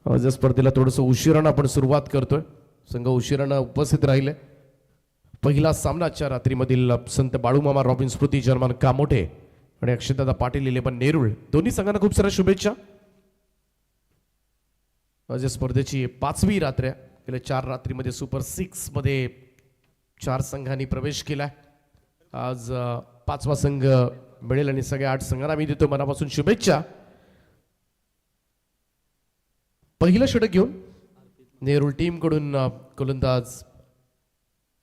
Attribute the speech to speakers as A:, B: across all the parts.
A: या स्पर्धेला थोडंसं उशिरानं आपण सुरुवात करतोय. संघ उशिरानं उपस्थित राहिले. पहिला सामना आजच्या रात्रीमधील संत बाळूमामा रॉबिन स्मृती जर्मन कामोठे आणि अक्षतादा पाटील इलेवन नेरुळ दोन्ही संघांना खूप साऱ्या शुभेच्छा. आज या स्पर्धेची 5वी रात्र आहे. गेल्या 4 रात्रीमध्ये सुपर 6 मध्ये 4 संघांनी प्रवेश केलाय. आज 5वा संघ मिळेल आणि सगळ्या 8 संघांना मी देतो मनापासून शुभेच्छा. पहिलं षटक घेऊन नेरुळ टीम कडून गोलंदाज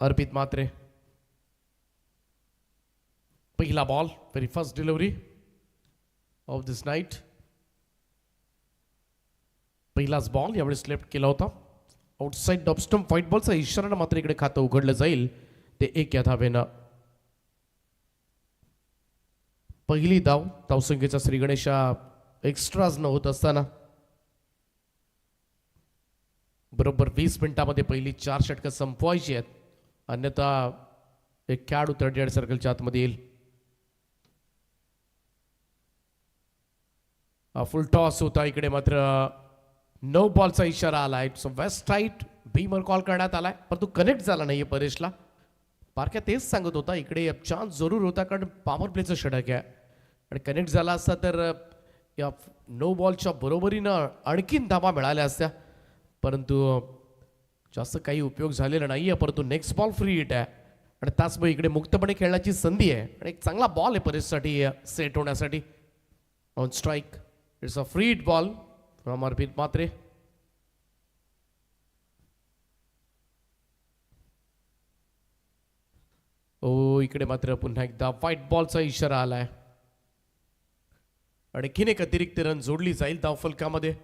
A: अर्पित म्हात्रे. पहिला ball, very first delivery of this night. पहिलाच बॉल यावेळेस लेफ्ट केला होता. आउटसाइड डॉपस्टम्प व्हाईट बॉलचा इशारा मात्र इकडे खातं उघडलं जाईल. ते 1 या धावेनं. पहिली धावसंख्येचा श्री गणेशा एक्स्ट्राज न होत असताना बरोबर 20 मिनिटांमध्ये पहिली 4 षटकं संपवायची आहेत. अन्यथा एक खेळाडू 38 सर्कलच्या आतमध्ये येईल. फुल टॉस होता. इकडे मात्र नो बॉलचा इशारा आलाय. So waist height beamer call करण्यात आलाय, परंतु कनेक्ट झाला नाहीये परेशला. पारख्या तेच सांगत होता इकडे चान्स जरूर होता, कारण पॉवर प्लेचं षटक आहे आणि कनेक्ट झाला असता तर या नो बॉलच्या बरोबरीनं आणखीन धावा मिळाल्या असत्या, परंतु जास्त काही उपयोग झालेला नाहीये. परंतु नेक्स्ट बॉल फ्री हिट आहे आणि त्याचमुळे इकडे मुक्तपणे खेळण्याची संधी आहे आणि एक चांगला बॉल आहे परेशसाठी सेट होण्यासाठी. On strike, it's a free hit ball from Arpit Mhatre. ओ इकडे मात्र पुन्हा एकदा व्हाईट बॉलचा इशारा आलाय. आणखीन एक अतिरिक्त रन जोडली जाईल धावफलकामध्ये.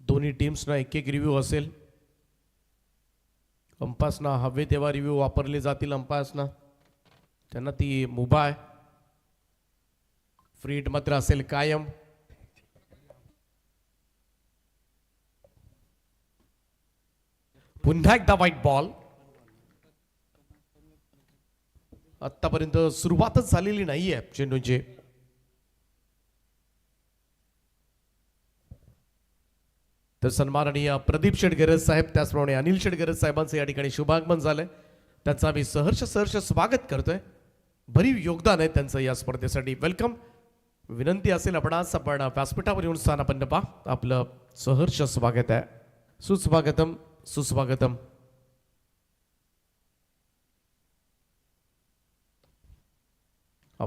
A: दोन्ही टीम्सना एक रिव्ह्यू असेल. अंपायर्सना हवे तेव्हा रिव्ह्यू वापरले जातील. अंपायर्सना त्यांना ती मुभा आहे. फ्री हिट मात्र असेल कायम. पुन्हा एकदा व्हाईट बॉल. आतापर्यंत सुरुवातच झालेली नाहीये चेंडूची. तर सन्माननीय प्रदीप शेटगरज साहेब, त्याचप्रमाणे अनिल शेटगरज साहेबांचं या ठिकाणी शुभागमन झालंय. त्यांचं आम्ही सहर्ष स्वागत करतोय. भरीव योगदान आहे त्यांचं या स्पर्धेसाठी. वेलकम. विनंती असेल आपणास आपण व्यासपीठावर येऊन स्थानापन्न पहा. आपलं सहर्ष स्वागत आहे. सुस्वागतम सुस्वागतम.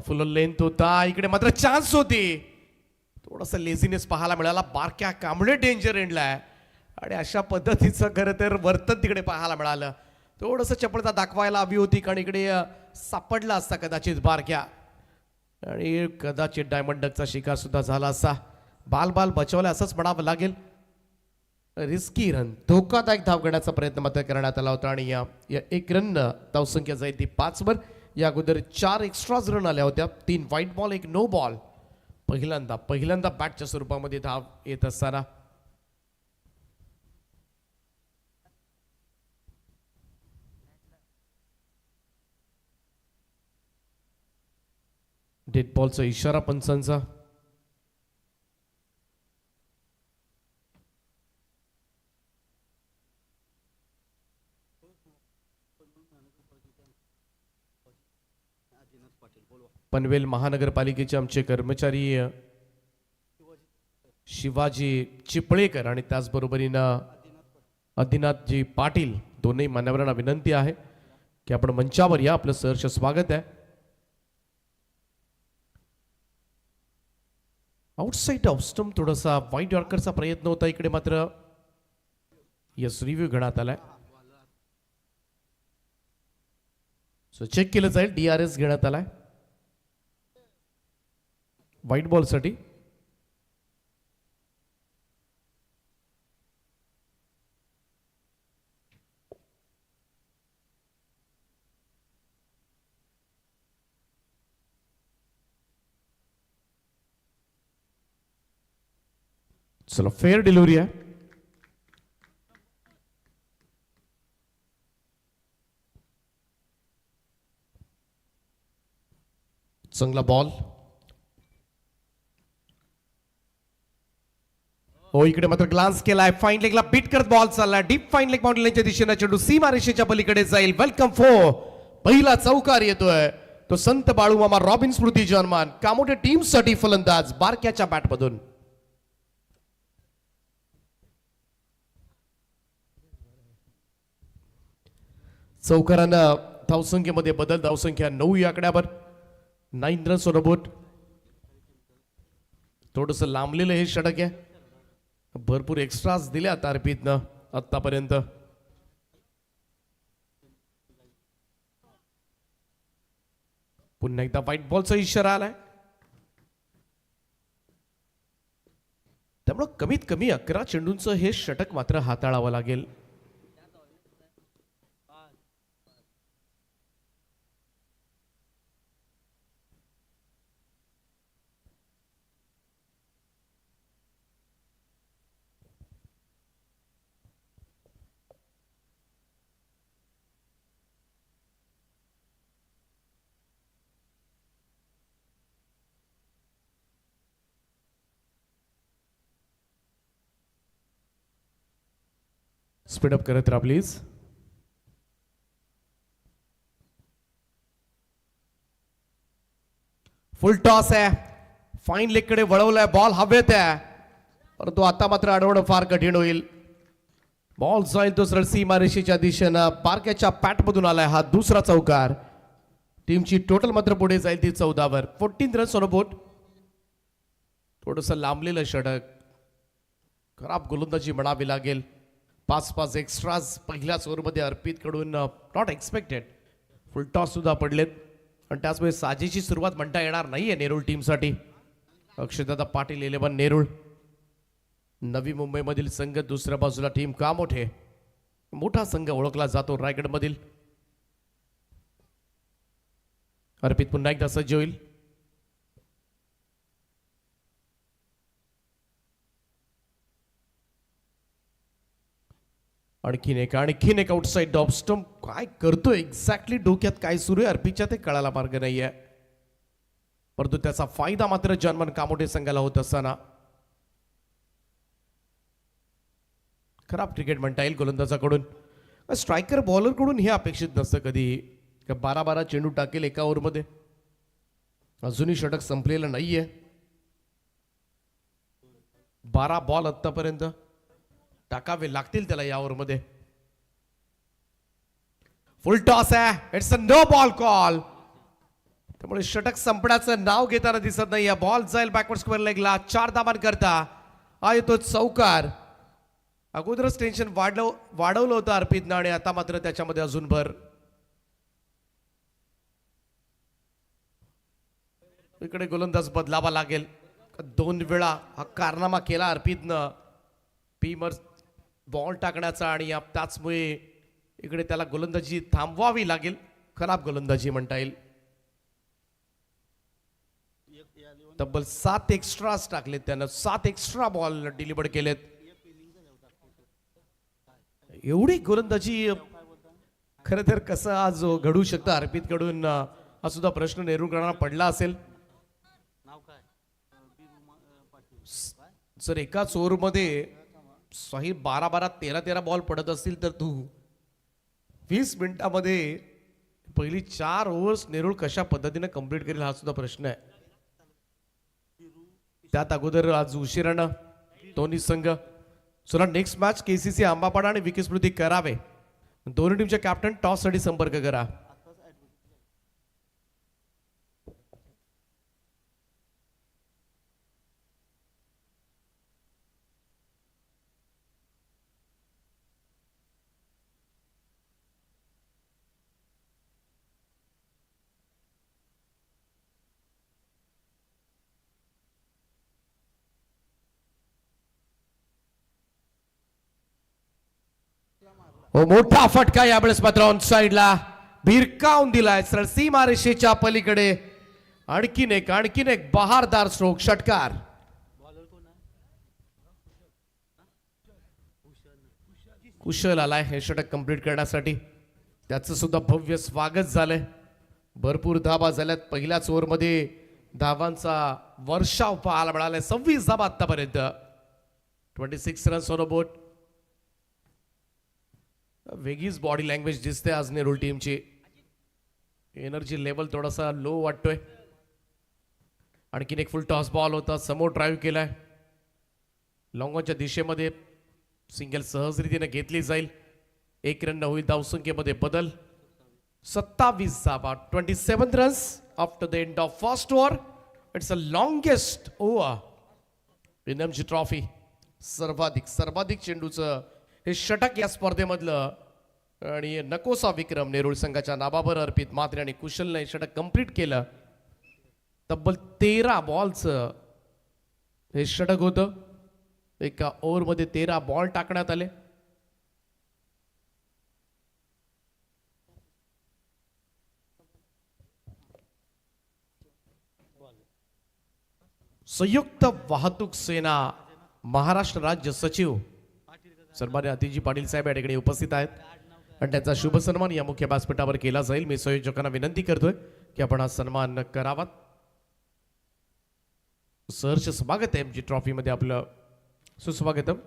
A: फुल लेंथ होता. इकडे मात्र चान्स होती. थोडासा लेझीनेस पाहायला मिळाला. बारक्या कांबळे डेंजर एंडला आहे आणि अशा पद्धतीचं खरं तर वर्तन तिकडे पाहायला मिळालं. थोडंसं चपळता दाखवायला हवी होती, कारण इकडे सापडला असता कदाचित बारक्या आणि कदाचित डायमंड डकचा शिकार सुद्धा झाला असता. बाल बचावला असंच म्हणावं लागेल. रिस्की रन, धोकादायक धाव घेण्याचा प्रयत्न मात्र करण्यात आला होता आणि या 1 रन धावसंख्या जाईल ती 5 वर. या अगोदर 4 एक्स्ट्राज रन आल्या होत्या. 3 व्हाईट बॉल, 1 नो बॉल. पहिल्यांदा बॅटच्या स्वरूपामध्ये धाव येत असताना डेड बॉलचा इशारा पंचांचा. पनवेल महानगरपालिकेचे आमचे कर्मचारी शिवाजी चिपळेकर आणि त्याचबरोबरीनं आदिनाथजी पाटील, दोन्ही मान्यवरांना विनंती आहे की आपण मंचावर या. आपलं सहर्ष स्वागत आहे. आउटसाइड ऑफ स्टंप थोडासा वाईट यॉर्करचा प्रयत्न होता. इकडे मात्र यस रिव्ह्यू घेण्यात आलाय. सो चेक केलं जाईल. DRS घेण्यात आलाय व्हाईट बॉल साठी. चला फेअर डिलिव्हरी आहे. चांगला बॉल. हो इकडे मात्र ग्लान्स केलाय. फाईन लेगला बीट करत बॉल चालला. डीप फाईन लेग बाउंड्रीच्या दिशेने चेंडू सीमा रेषेच्या पलीकडे जाईल. वेलकम फॉर पहिला चौकार येतोय तो संत बाळूमामा रॉबिन स्मृती जन्मान कामोठे टीम साठी फलंदाज बारक्याच्या बॅटमधून. चौकारानं धावसंख्येमध्ये बदल. धावसंख्या 9 या आकड्यावर. 9 रन्स ऑन बोर्ड. थोडस लांबलेलं हे षटक आहे. भरपूर एक्स्ट्राज दिल्या तारपीतनं आतापर्यंत. पुन्हा एकदा व्हाईट बॉलचा इशारा आलाय. त्यामुळे कमीत कमी 11 चेंडूंचं हे षटक मात्र हाताळावं लागेल. स्पीडअप करत राहा प्लीज. फुल टॉस आहे. फाईन लेग कडे वळवलाय. बॉल हवेत आहे परंतु आता मात्र अडवणं फार कठीण होईल. बॉल जाईल तो सरळ सीमा रेषेच्या दिशेनं. बारक्याच्या पॅटमधून आलाय हा दुसरा चौकार. टीमची टोटल मात्र पुढे जाईल ती 14 वर. 14 रन्स ऑन बोर्ड. थोडस लांबलेलं षटक. खराब गोलंदाजी म्हणावी लागेल. 5 एक्स्ट्राज पहिल्याच ओव्हरमध्ये अर्पित कडून नॉट एक्सपेक्टेड. फुल टॉस सुद्धा पडलेत आणि त्याचमुळे साजेची सुरुवात म्हणता येणार नाहीये नेरूळ टीमसाठी. अक्षयदादा पाटील 11 नेरूळ. नवी मुंबईमधील संघ. दुसऱ्या बाजूला टीम कामोठे. मोठा संघ ओळखला जातो रायगडमधील. अर्पित पुन्हा एकदा सज्ज होईल. आणखीन एक आउटसाइड डॉप स्टंप. काय करतोय एक्झॅक्टली डोक्यात काय सुरू आहे अर्पितच्या ते कळायला मार्ग नाहीये. परंतु त्याचा फायदा मात्र जर्मन कामोठे संघाला होत असताना. खराब क्रिकेट म्हणता येईल गोलंदाजाकडून. स्ट्रायकर बॉलर कडून हे अपेक्षित नसतं कधी 12 चेंडू टाकेल एका ओव्हरमध्ये. अजूनही षटक संपलेलं नाहीये. 12 बॉल आतापर्यंत टाकावे लागतील त्याला या ओव्हरमध्ये. फुल टॉस आहे. It's a no ball call. त्यामुळे षटक संपण्याचं नाव घेताना दिसत नाही. बॉल जाईल बॅकवर्ड स्क्वेअर लेगला. 4 धावांन करता हा येतो चौकार. अगोदरच टेन्शन वाढवलं होतं अर्पितनं आणि आता मात्र त्याच्यामध्ये अजून भर. इकडे गोलंदाज बदलावा लागेल. 2 वेळा हा कारनामा केला अर्पितनं पीमर बॉल टाकण्याचा आणि त्याचमुळे इकडे त्याला गोलंदाजी थांबवावी लागेल. खराब गोलंदाजी म्हणता येईल. तब्बल 7 एक्स्ट्राज टाकलेत त्यानं. 7 एक्स्ट्रा बॉल डिलिव्हर केलेत. एवढी गोलंदाजी खरं तर कसं आज घडू शकतं अर्पित कडून हा सुद्धा प्रश्न नेहरूळकरांना पडला असेल. जर एकाच ओव्हरमध्ये सही 12 13 बॉल पडत असतील तर तू 20 मिनिटांमध्ये पहिली 4 ओव्हर्स नेरूळ कशा पद्धतीने कंप्लीट करेल हा सुद्धा प्रश्न आहे. त्यात अगोदर आज उशिरानं दोन्ही संघ. चला नेक्स्ट मॅच केसीसी आंबापाडा आणि विकी स्मृती करावे. दोन्ही टीमचे कॅप्टन टॉस साठी संपर्क करा. हो मोठा फटका यावेळेस मात्र ऑन साइडला भिरकावून दिलाय सरळ सीमा रेषेच्या पलीकडे. आणखीन एक बहारदार स्ट्रोक. षटकार. कुशल आलाय हे षटक कंप्लीट करण्यासाठी. त्याचं सुद्धा भव्य स्वागत झालंय. भरपूर धावा झाल्यात. पहिल्याच ओव्हरमध्ये धावांचा वर्षाव पाहायला मिळालाय. 26 धावा आतापर्यंत. 26 रन्स ऑन अ बोट. वेगळीच बॉडी लँग्वेज दिसते आज नेरूळ टीमची. एनर्जी लेवल थोडासा लो वाटतोय. आणखीन एक फुल टॉस बॉल होता. समोर ड्राईव्ह केलाय. लॉंगॉनच्या दिशेमध्ये सिंगल सहजरीतीने घेतली जाईल. 1 रन होईल. धावसंख्येमध्ये बदल. 27 धावा. 27 runs after the end of first over. It's a longest over in MG trophy. सर्वाधिक चेंडूचं हे षटक या स्पर्धेमधलं. आणि नकोसा विक्रम नेरूळ संघाच्या नावावर अर्पित मात्रे आणि कुशलने षटक कंप्लीट केलं. तब्बल 13 बॉलचं हे षटक होतं. एका ओव्हरमध्ये 13 बॉल टाकण्यात आले. संयुक्त वाहतूक सेना महाराष्ट्र राज्य सचिव सन्मान्य अतिजी पाटील साहेब या ठिकाणी उपस्थित आहेत आणि त्यांचा शुभ सन्मान या मुख्य व्यासपीठावर केला जाईल. मी संयोजकांना विनंती करतोय की आपण हा सन्मान करावा. सहर्ष स्वागत आहे एमजी ट्रॉफी मध्ये आपलं. सुस्वागतम.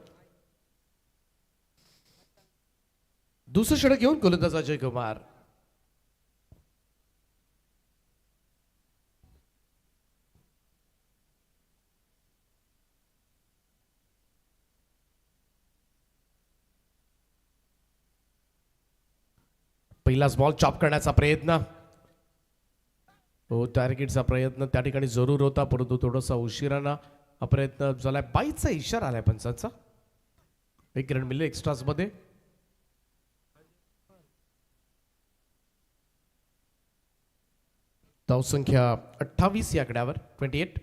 A: दुसरं षटक घेऊन गोलंदाज अजय कुमार. पहिलाच बॉल चॉप करण्याचा प्रयत्न. हो, टार्गेटचा प्रयत्न त्या ठिकाणी जरूर होता, परंतु थोडासा उशिराना हा प्रयत्न झालाय. बाईचा इशारा आलाय पंचांचा. 1 रन मिळले एक्स्ट्राज मध्ये. धावसंख्या 28 या आकड्यावर. 28.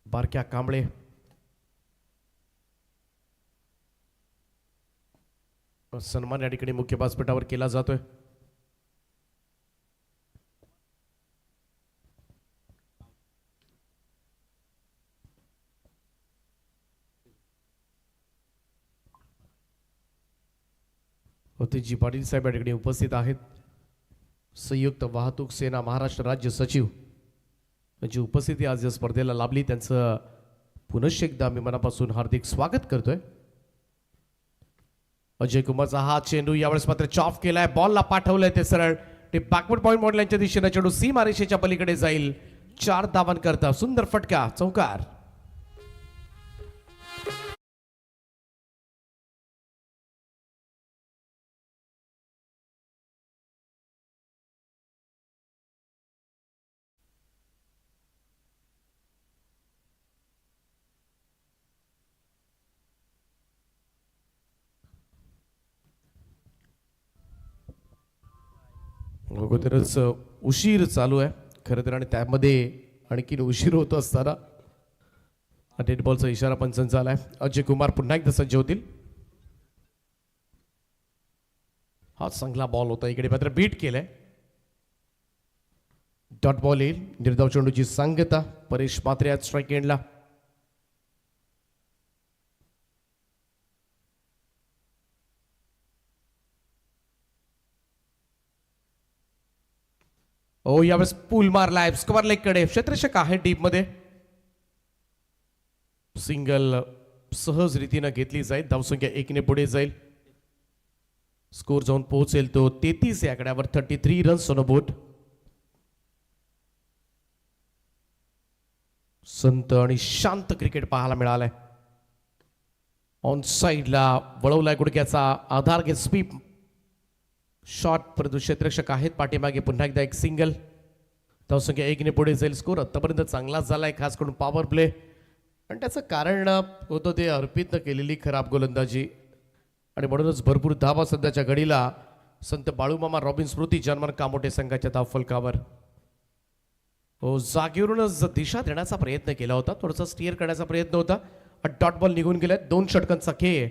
A: बारक्या कांबळे सन्मान या ठिकाणी मुख्य व्यासपीठावर केला जातोय. अतिजी पाटील साहेब या ठिकाणी उपस्थित आहेत. संयुक्त वाहतूक सेना महाराष्ट्र राज्य सचिव यांची उपस्थिती आज या स्पर्धेला लाभली. त्यांचं पुनश्च एकदा मी मनापासून हार्दिक स्वागत करतोय. अजय कुमारचा हा चेंडू यावेळेस मात्र चॉप केलाय. बॉलला पाठवलंय ते सरळ. ते बॅकवर्ड पॉइंट मॉडेलच्या दिशेने चेंडू सीमा रेषेच्या पलीकडे जाईल. 4 धावांकरता सुंदर फटका. चौकार. अगोदरच उशीर चालू आहे खरं तर आणि त्यामध्ये आणखीन उशीर होत असताना डेड बॉलचा इशारा पंचांचा आलाय. अजय कुमार पुन्हा एकदा सज्ज होतील. हा चांगला बॉल होता. इकडे मात्र बीट केलाय. डॉट बॉल येईल. निर्धाव चेंडूची सांगता. परेश मात्रे आज स्ट्राईक एंडला. ओ यावेळेस पूल मारलाय स्क्वेअर लेग कडे. क्षेत्ररक्षक आहे डीप मध्ये. सिंगल सहज रीतीने घेतली जाईल. धावसंख्या 1 ने पुढे जाईल. स्कोर जाऊन पोहोचेल तो 33 या आकड्यावर. 33 रन्स ऑन अ बोट. संत आणि शांत क्रिकेट पाहायला मिळालाय. ऑन साइडला वळवलाय गुडघ्याचा आधार घेत स्वीप शॉट, परंतु क्षेत्ररक्षक आहेत पाठीमागे. पुन्हा एकदा एक सिंगल. धावसंख्या 1 ने पुढे जाईल. स्कोर आतापर्यंत चांगलाच झालाय, खास करून पॉवर प्ले. आणि त्याचं कारण होतं ते अर्पितनं केलेली खराब गोलंदाजी आणि म्हणूनच भरपूर धावा सध्याच्या घडीला संत बाळूमामा रॉबिन स्मृती जर्मन कामोठे संघाच्या धावफलकावर. हो, जागेवरूनच दिशा देण्याचा प्रयत्न केला होता. थोडासा स्टिअर करण्याचा प्रयत्न होता. डॉट बॉल निघून गेलाय. 2 षटकांचा खेळ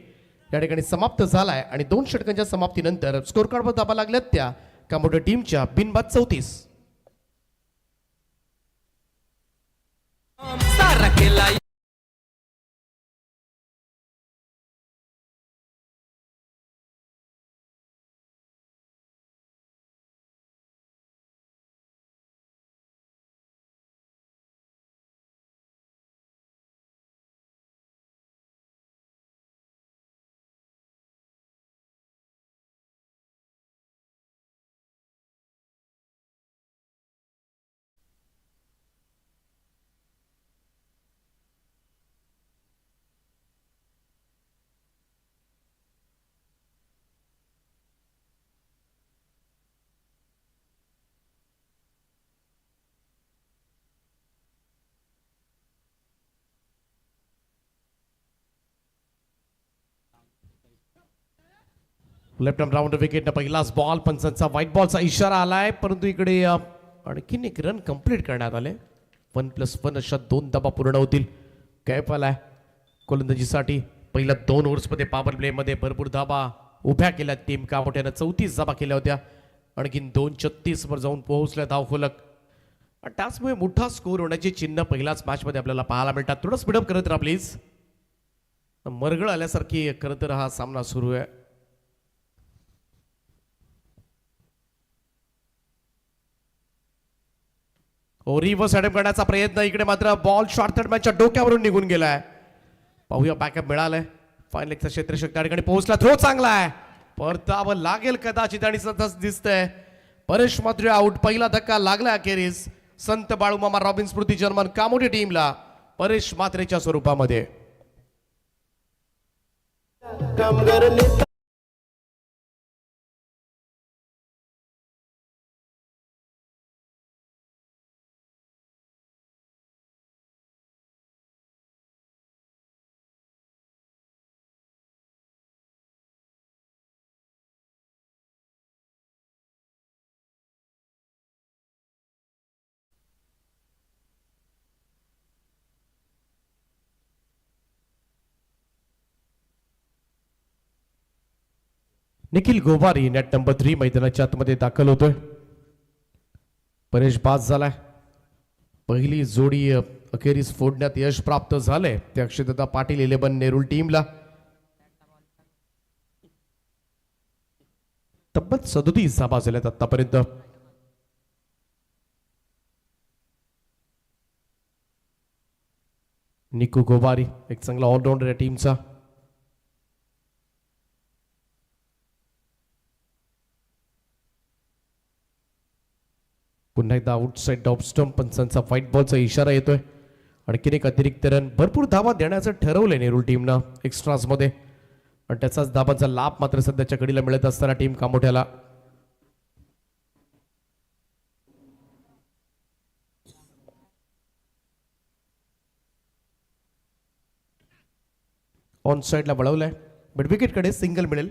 A: या ठिकाणी समाप्त झालाय आणि 2 षटकांच्या समाप्तीनंतर स्कोर कार्डवर धाबा लागल्यात त्या कामोठे टीमच्या बिनबाद 34. लेफ्ट आर्म राऊंड विकेटनं पहिलाच बॉल, पंचांचा व्हाईट बॉलचा इशारा आलाय, परंतु इकडे आणखीन एक रन कंप्लीट करण्यात आले. 1+1 अशा 2 धावा पूर्ण होतील. गॅप आलाय गोलंदाजीसाठी. पहिल्या 2 ओव्हर्समध्ये पॉवर प्लेमध्ये भरपूर धावा उभ्या केल्या टीम कामोठ्यानं. 34 धावा केल्या होत्या. आणखीन 2:36 वर जाऊन पोहोचल्या धावफलक. त्याचमुळे मोठा स्कोर होण्याची चिन्ह पहिल्याच मॅचमध्ये आपल्याला पाहायला मिळतात. थोडं स्पीडअप करत राहा प्लीज. मरगळ आल्यासारखी खरं तर हा सामना सुरू आहे. रिव्हर्स अटेम्प्ट करण्याचा प्रयत्न. इकडे मात्र बॉल शॉर्ट थर्डमॅनच्या डोक्यावरून निघून गेलाय. पाहूया बॅकअप मिळालाय. फायनल एकचा क्षेत्ररक्षक त्या ठिकाणी पोहोचला. थ्रो चांगला आहे. परतावं लागेल कदाचित आणि सतत दिसतंय. परेश मात्रे आउट. पहिला धक्का लागला अखेरीस संत बाळूमामा रॉबिन स्मृती जर्मन कामोठे टीमला परेश मात्रेच्या स्वरूपामध्ये. निखिल गोवारी नेट नंबर 3 मैदानाच्या आतमध्ये दाखल होतोय. परेश बाद झालाय. पहिली जोडी अखेरीस फोडण्यात यश प्राप्त झालंय त्या अक्षयदादा पाटील 11 नेरूळ टीमला. तब्बल 37 धावा झाल्यात आतापर्यंत. निकू गोवारी एक चांगला ऑलराऊंडर या टीमचा. पुन्हा एकदा आउटसाइड ऑफ स्टंप. पंचांचा व्हाईट बॉलचा इशारा येतोय. आणखीन एक अतिरिक्त रन. भरपूर धावा देण्याचं ठरवलंय नेरूळ टीमनं एक्स्ट्राज मध्ये आणि त्याचाच धावांचा लाभ मात्र सध्याच्या घडीला मिळत असताना टीम कामोठ्याला. ऑन साइडला वळवलाय. मिड विकेट कडे सिंगल मिळेल.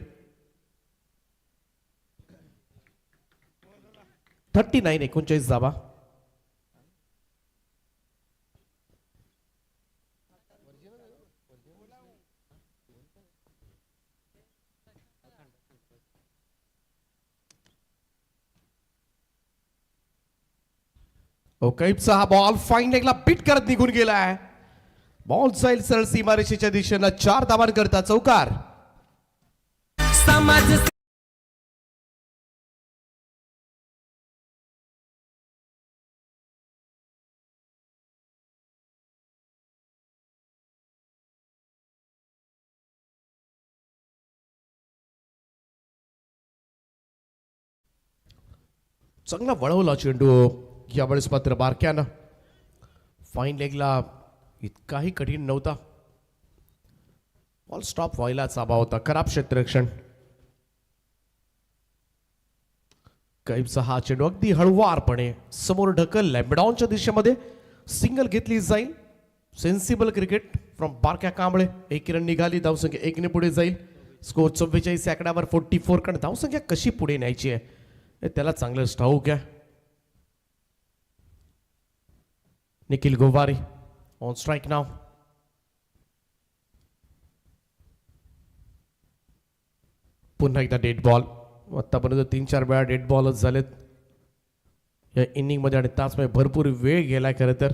A: 39 धावा. ओकेचा हा बॉल फाईन लेगला बीट करत निघून गेलाय. बॉल जाईल सरळ सीमारेषेच्या दिशेनं. 4 धावांकरता चौकार. चांगला वळवला चेंडू यावेळेस मात्र बारक्यानं. फाईन लेगला इतकाही कठीण नव्हता. बॉल स्टॉप व्हायलाच हवा होता. खराब क्षेत्ररक्षण. कैफचा हा चेंडू अगदी हळुवारपणे समोर ढकललाय. मिडॉनच्या दिशेमध्ये सिंगल घेतली जाईल. सेन्सिबल क्रिकेट फ्रॉम बारक्या कांबळे. 1 रन निघाली. धावसंख्या 1 ने पुढे जाईल. स्कोर 44 आकड्यावर 44. कारण धावसंख्या कशी पुढे न्यायची आहे त्याला चांगलं ठाऊक आहे. निखिल गोवारी ऑन स्ट्राइक नाव. पुन्हा एकदा डेड बॉल. आतापर्यंत 3-4 वेळा डेड बॉलच झालेत या इनिंग मध्ये आणि त्याचमुळे भरपूर वेळ गेलाय खरं तर.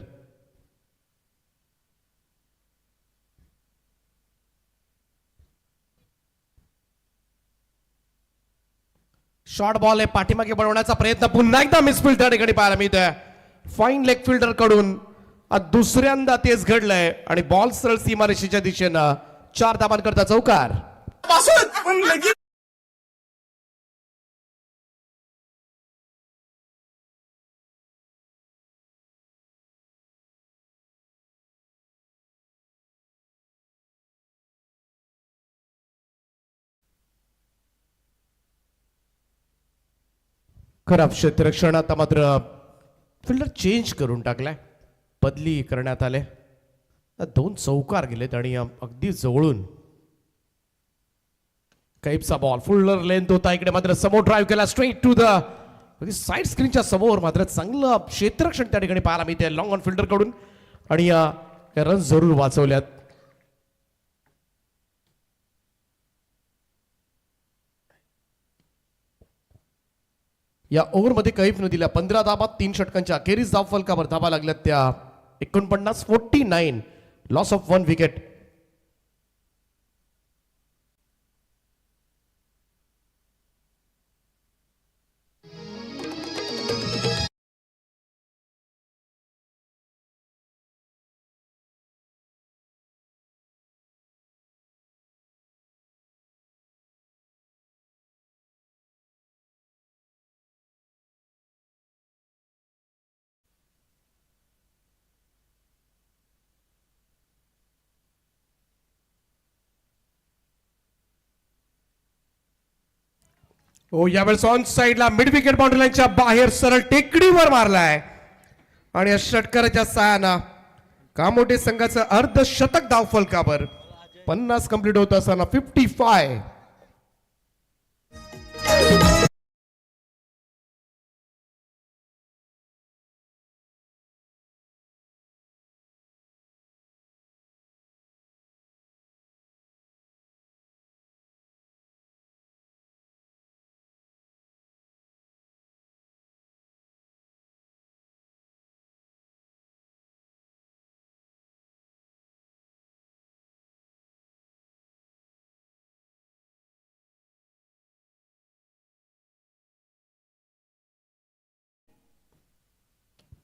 A: शॉर्ट बॉल आहे. पाठीमागे बनवण्याचा प्रयत्न. पुन्हा एकदा मिसफील्ड त्या ठिकाणी पाहायला मिळतोय. फाईन लेग फिल्डर कडून दुसऱ्यांदा तेच घडलंय आणि बॉल सरळ सीमारेषेच्या दिशेनं. 4 धावांकरता चौकार. खराब क्षेत्ररक्षण. आता मात्र फिल्डर चेंज करून टाकलाय. बदली करण्यात आले. 2 चौकार गेलेत आणि अगदी जवळून कैपचा बॉल फुल्लर लेंथ होता इकडे मात्र समोर ड्राईव्ह केला स्ट्रेट टू द साईड स्क्रीनच्या समोर मात्र चांगलं क्षेत्ररक्षण त्या ठिकाणी पाहायला मिळते लॉंग ऑन फिल्डर कडून आणि रन जरूर वाचवल्यात. या ओव्हरमध्ये कैफनं दिल्या 15 धाबा 3 षटकांच्या अखेरीस धाव फलकावर धाबा लागल्यात त्या 49 लॉस ऑफ 1 विकेट. हो यावेळेस ऑन साइडला मिड विकेट बाउंड्री लाईनच्या बाहेर सरळ टेकडीवर मारलाय आणि या षटकाराच्या सहाय्यानं कामोठे संघाचं अर्धशतक धाव फलकावर 50 कंप्लीट होत असताना 55.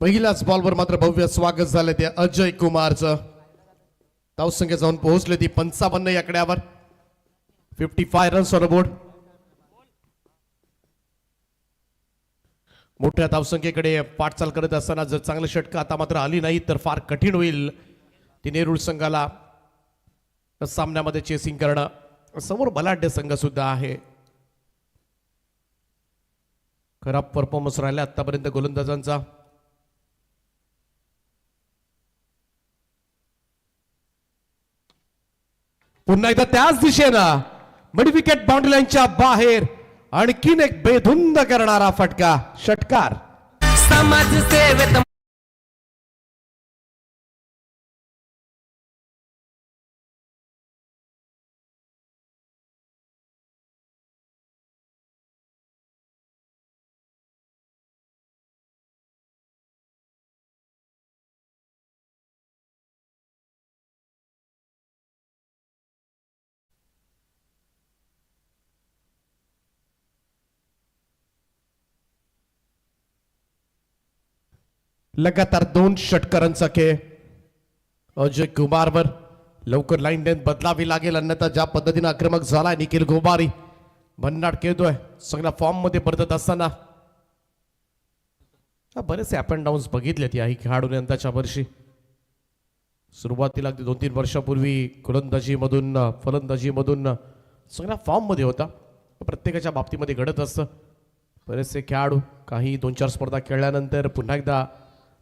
A: पहिल्याच बॉलवर मात्र भव्य स्वागत झालं ते अजय कुमारचं. धावसंख्या जाऊन पोहोचले ती 55 या आकड्यावर. 55 रन्स ऑन बोर्ड. मोठ्या धावसंख्येकडे पाठचाल करत असताना जर चांगलं षटक आता मात्र आली नाही तर फार कठीण होईल ती नेरूळ संघाला सामन्यामध्ये चेसिंग करणं. समोर बलाढ्य संघ सुद्धा आहे. खराब परफॉर्मन्स राहिला आतापर्यंत गोलंदाजांचा. पुन्हा एकदा त्याच दिशेनं मिड विकेट बाउंड्री लाईनच्या बाहेर आणखीन एक बेधुंद करणारा फटका षटकार.
B: समाजसेवेत
A: लगातार 2 षटकारांचा खेळ अजय कुमारवर. लवकर लाईन लेंथ बदलावी लागेल अन्यथा ज्या पद्धतीने आक्रमक झालाय निखिल गोबारी भन्नाट खेळतोय सगळ्या फॉर्म मध्ये परतत असताना. बरेचसे अप अँड डाऊन्स बघितलेत याही खेळाडूने यंदाच्या वर्षी. सुरुवातीला अगदी 2-3 वर्षापूर्वी गोलंदाजीमधून फलंदाजीमधून सगळ्या फॉर्म मध्ये होता. प्रत्येकाच्या बाबतीमध्ये घडत असतं. बरेचसे खेळाडू काही 2-4 स्पर्धा खेळल्यानंतर पुन्हा एकदा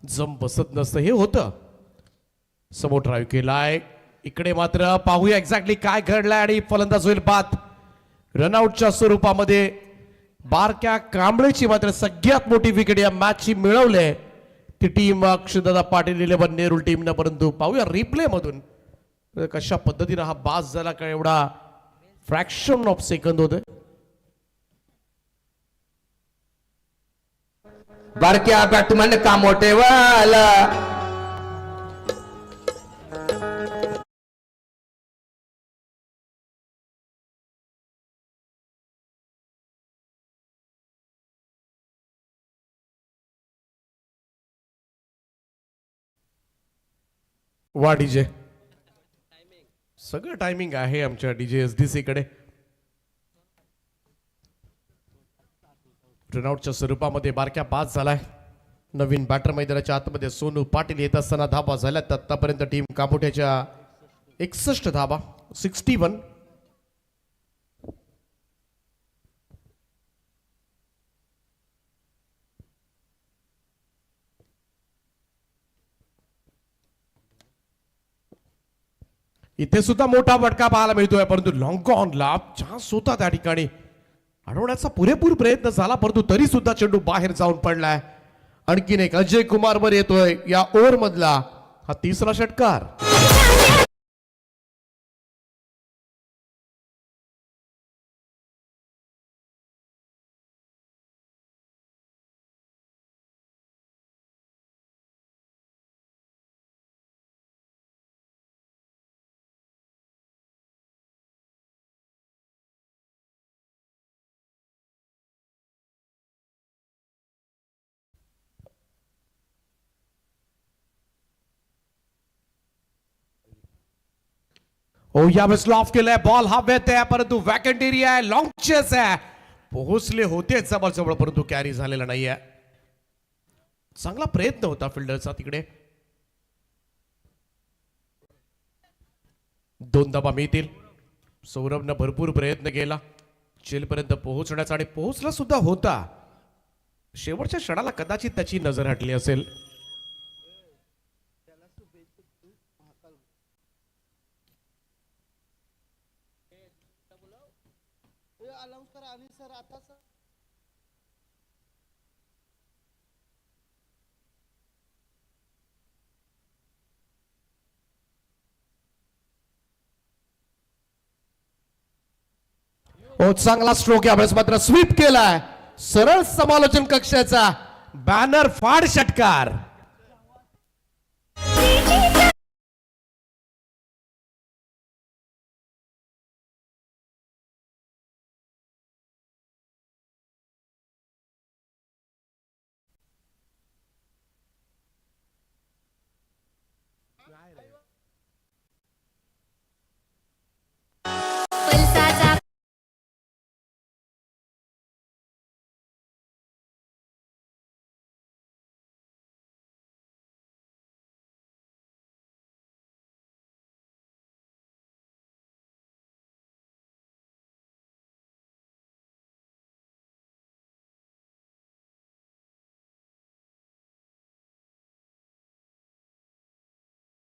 A: जम बसत नसतं हे होतं. समोर ड्राईव्ह केलाय इकडे मात्र पाहूया एक्झॅक्टली काय घडलंय आणि फलंदाज होईल बाद. रनआउटच्या स्वरूपामध्ये बारक्या कांबळेची मात्र सगळ्यात मोठी विकेट या मॅचची मिळवले ती टीम अक्षरदादा पाटील 11 नेरूळ टीमनं. परंतु पाहूया रिप्ले मधून कशा पद्धतीने हा बास झाला काय एवढा फ्रॅक्शन ऑफ सेकंद होते.
B: बारक्या बॅटमन कामोठेवाला
A: वा डीजे सगळं टायमिंग आहे आमच्या डीजे एसडीसी कडे. रनआउटच्या स्वरूपामध्ये बारक्या पास झालाय. नवीन बॅटर मैदानाच्या आतमध्ये सोनू पाटील येत असताना धाबा झाल्यात. आतापर्यंत टीम कामोठ्याच्या 61 धाबा 61. इथे सुद्धा मोठा फटका पाहायला मिळतोय, परंतु लॉंग ऑनला चान्स होता त्या ठिकाणी अडवण्याचा पुरेपूर प्रयत्न झाला, परंतु तरी सुद्धा चेंडू बाहेर जाऊन पडलाय. आणखीन एक अजय कुमार वर येतोय या ओव्हर मधला हा तिसरा षटकार. हो यावेळेस लॉफ केलाय, बॉल हवेत आहे परंतु वॅकंट एरिया आहे, लॉंग चेस आहे, पोहोचले होते जवळ परंतु कॅरी झालेला नाहीये. चांगला प्रयत्न होता फिल्डरचा तिकडे. 2 धावा मिळतील. सौरभनं भरपूर प्रयत्न केला चेलपर्यंत पोहोचण्याचा आणि पोहोचला सुद्धा होता. शेवटच्या क्षणाला कदाचित त्याची नजर हटली असेल. हो चांगला स्ट्रोक यावेळेस मात्र स्वीप केलाय, सरळ समालोचन कक्षाचा बॅनर फाड षटकार.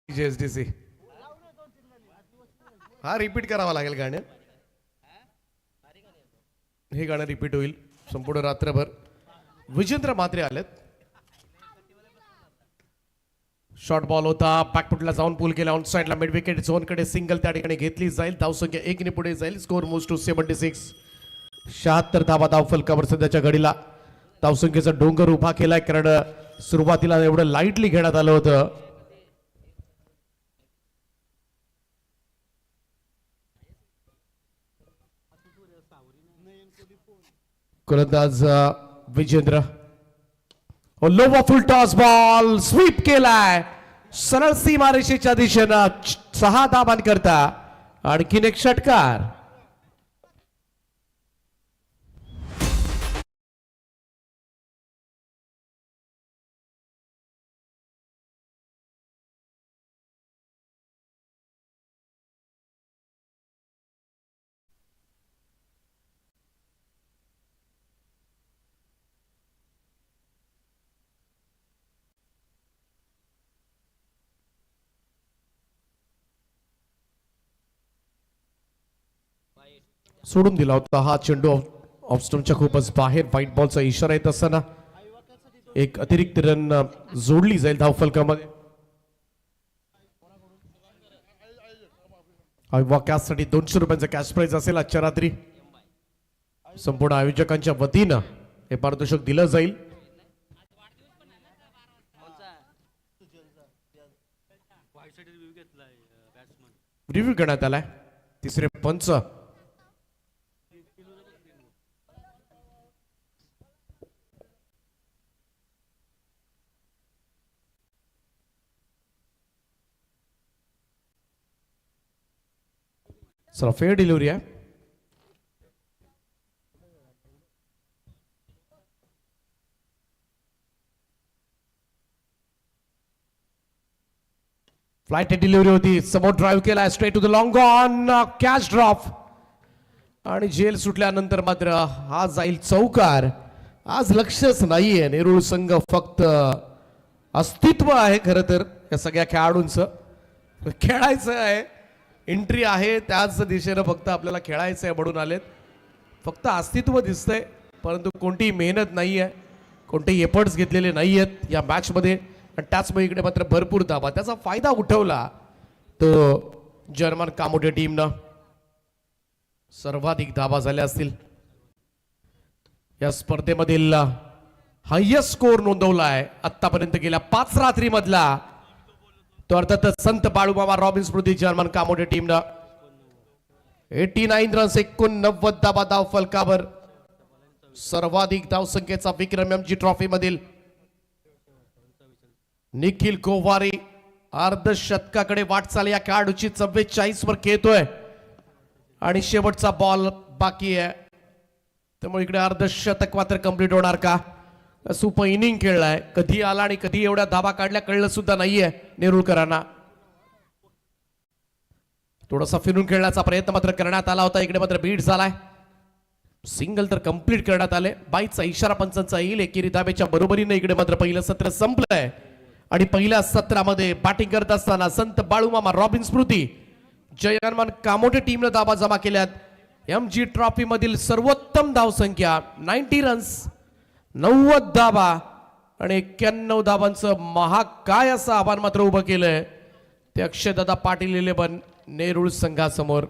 A: JSDC हा रिपीट करावा लागेल गाणं. हे गाणं रिपीट होईल संपूर्ण रात्रभर. विजेंद्र मात्रे आलेत. शॉर्ट बॉल होता, बॅकफुटला जाऊन पूल केला, ऑन साइडला मिड विकेट झोन कडे सिंगल त्या ठिकाणी घेतली जाईल. धावसंख्या 1 ने पुढे जाईल. Score moves to 76. 76 धावा धाव फलकावर सध्याच्या घडीला. धावसंख्येचा डोंगर उभा केलाय, कारण सुरुवातीला एवढं लाईटली घेण्यात आलं होतं. गोलंदाज विजेंद्र. लोवा फुल टॉस बॉल स्वीप केलाय, सरळ सीमारेषेच्या दिशेनं 6 धावांकरता आणखीन एक षटकार. सोडून दिला होता हा चेंडू ऑफ स्टंपच्या खूपच बाहेर. व्हाईट बॉलचा इशारा येत असताना एक अतिरिक्त रन जोडली जाईल धावफलकामध्ये. कॅचसाठी 200 रुपयांचा कॅश प्राइज असेल आजच्या रात्री. संपूर्ण आयोजकांच्या वतीनं हे पारितोषिक दिलं जाईल. रिव्ह्यू करण्यात आलाय. तिसरे पंच चला फेअर डिलिव्हरी आहे. फ्लाइट डिलिव्हरी होती, समोर ड्राईव्ह केला, straight to the long on, catch drop आणि जेल सुटल्यानंतर मात्र हा जाईल चौकार. आज लक्षच नाहीये. नेरूळ संघ फक्त अस्तित्व आहे खरं तर या सगळ्या खेळाडूंचं. खेळायचं आहे एंट्री आहे त्याच दिशेनं फक्त आपल्याला खेळायचं आहे म्हणून आलेत. फक्त अस्तित्व दिसतंय परंतु कोणतीही मेहनत नाही आहे, कोणतेही एफर्ट्स घेतलेले नाही आहेत या मॅचमध्ये. आणि त्याचमुळे इकडे मात्र भरपूर धाबा त्याचा फायदा उठवला तो जर्मन कामोटे टीमनं. सर्वाधिक धाबा झाल्या असतील या स्पर्धेमधील. हायेस्ट स्कोर नोंदवला आहे आतापर्यंत गेल्या 5 रात्रीमधला तो अर्थातच संत बाळूमामा रॉबिन स्मृती जर्मन कामोटे टीमनं 89 रन्स 89 धाबा धाव फलकावर. सर्वाधिक धावसंख्येचा विक्रम एमजी ट्रॉफी मधील निखिल गोवारी अर्धशतकाकडे वाटचाल या खेळाडूची 44 वर खेळतोय आणि शेवटचा बॉल बाकी आहे त्यामुळे इकडे अर्धशतक मात्र कंप्लीट होणार का. सुपर इनिंग खेळलाय, कधी आला आणि कधी एवढ्या धाबा काढल्या कळलं सुद्धा नाहीये नेरुळकरांना. थोडासा फिरून खेळण्याचा प्रयत्न मात्र करण्यात आला होता, इकडे मात्र बीट झालाय. सिंगल तर कंप्लीट करण्यात आले. बाईचा इशारा पंचांचा येईल. एकेरी धाब्याच्या बरोबरीने इकडे मात्र पहिलं सत्र संपलंय आणि पहिल्या सत्रामध्ये बॅटिंग करत असताना संत बाळूमामा रॉबिन स्मृती जर्मन कामोटे टीमने धाबा जमा केल्यात. एमजी ट्रॉफी मधील सर्वोत्तम धावसंख्या 90 रन्स 90 धाबा आणि 91 धाबांचं महाकाय असं आव्हान मात्र उभं केलंय ते अक्षयदादा पाटील 11 नेरुळ संघासमोर.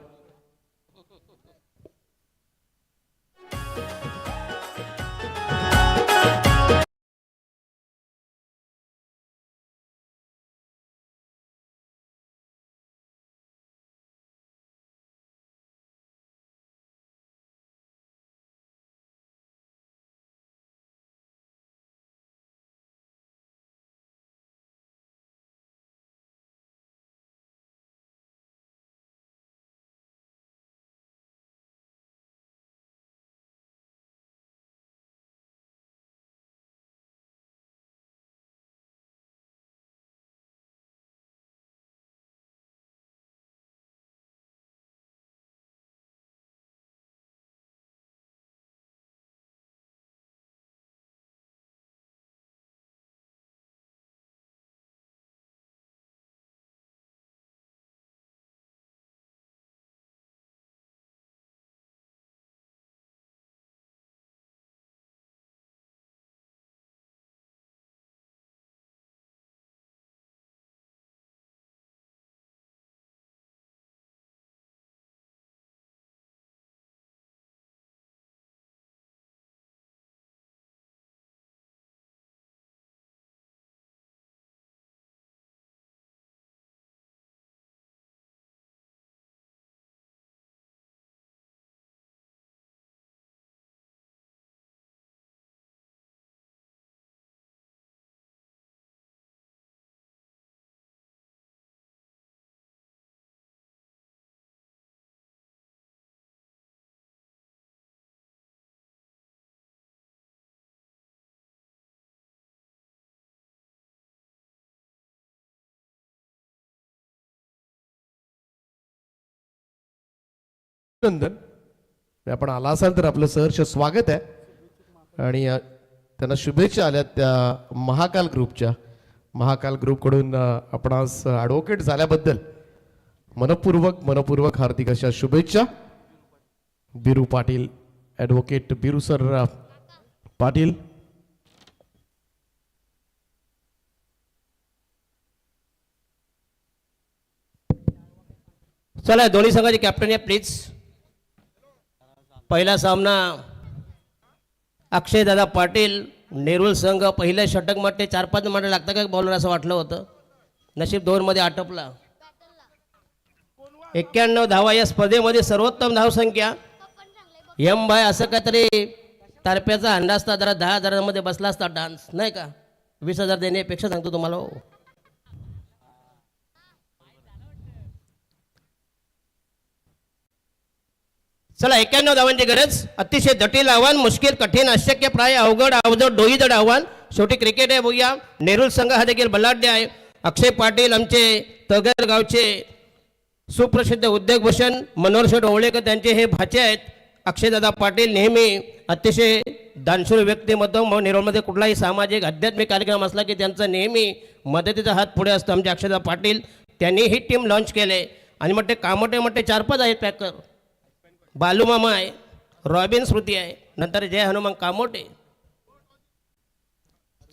A: नंदन आपण आला असाल तर आपलं सहर्ष स्वागत आहे आणि त्यांना शुभेच्छा आल्या त्या महाकाल ग्रुपकडून आपण आज ॲडव्होकेट झाल्याबद्दल मनपूर्वक हार्दिक अशा शुभेच्छा. Biru Patil advocate Biru sir Patil.
C: चला दोन्ही संघाचे कॅप्टन या प्लीज. पहिला सामना अक्षयदादा पाटील नेरुळ संघ. पहिल्या षटक मध्ये 4-5 मिनिटं लागतं का बॉलर असं वाटलं होतं, नशीब 2 मध्ये आटपला. 91 धावा या स्पर्धेमध्ये सर्वोत्तम धावसंख्या. एम भाई असं काहीतरी तारप्याचा अंडा असता जरा 10,000 बसला असता डान्स नाही का. 20,000 देण्यापेक्षा सांगतो तुम्हाला हो. चला 91 धावांची गरज. अतिशय जटिल आव्हान, मुश्किल, कठीण, अशक्य, प्राय, अवघड, अवजड, डोईजड आव्हान. शेवटी क्रिकेट आहे बघूया. नेरुळ संघ हा देखील बलाढ्य आहे. अक्षय पाटील आमचे तळगर गावचे सुप्रसिद्ध उद्योगभूषण मनोहर शेठ ओवळेकर त्यांचे हे भाचे आहेत. अक्षयदादा पाटील नेहमी अतिशय दानशूर व्यक्तिमत्व. मग नेरुळमध्ये कुठलाही सामाजिक आध्यात्मिक कार्यक्रम असला की त्यांचा नेहमी मदतीचा हात पुढे असतो. आमचे अक्षयदादा पाटील त्यांनी ही टीम लॉन्च केले आणि मग ते कामोटे म्हटते 4-5 आहेत पॅकर. बालू मामा आहे, रॉबिन स्मृती आहे, नंतर जय हनुमान कामोटे.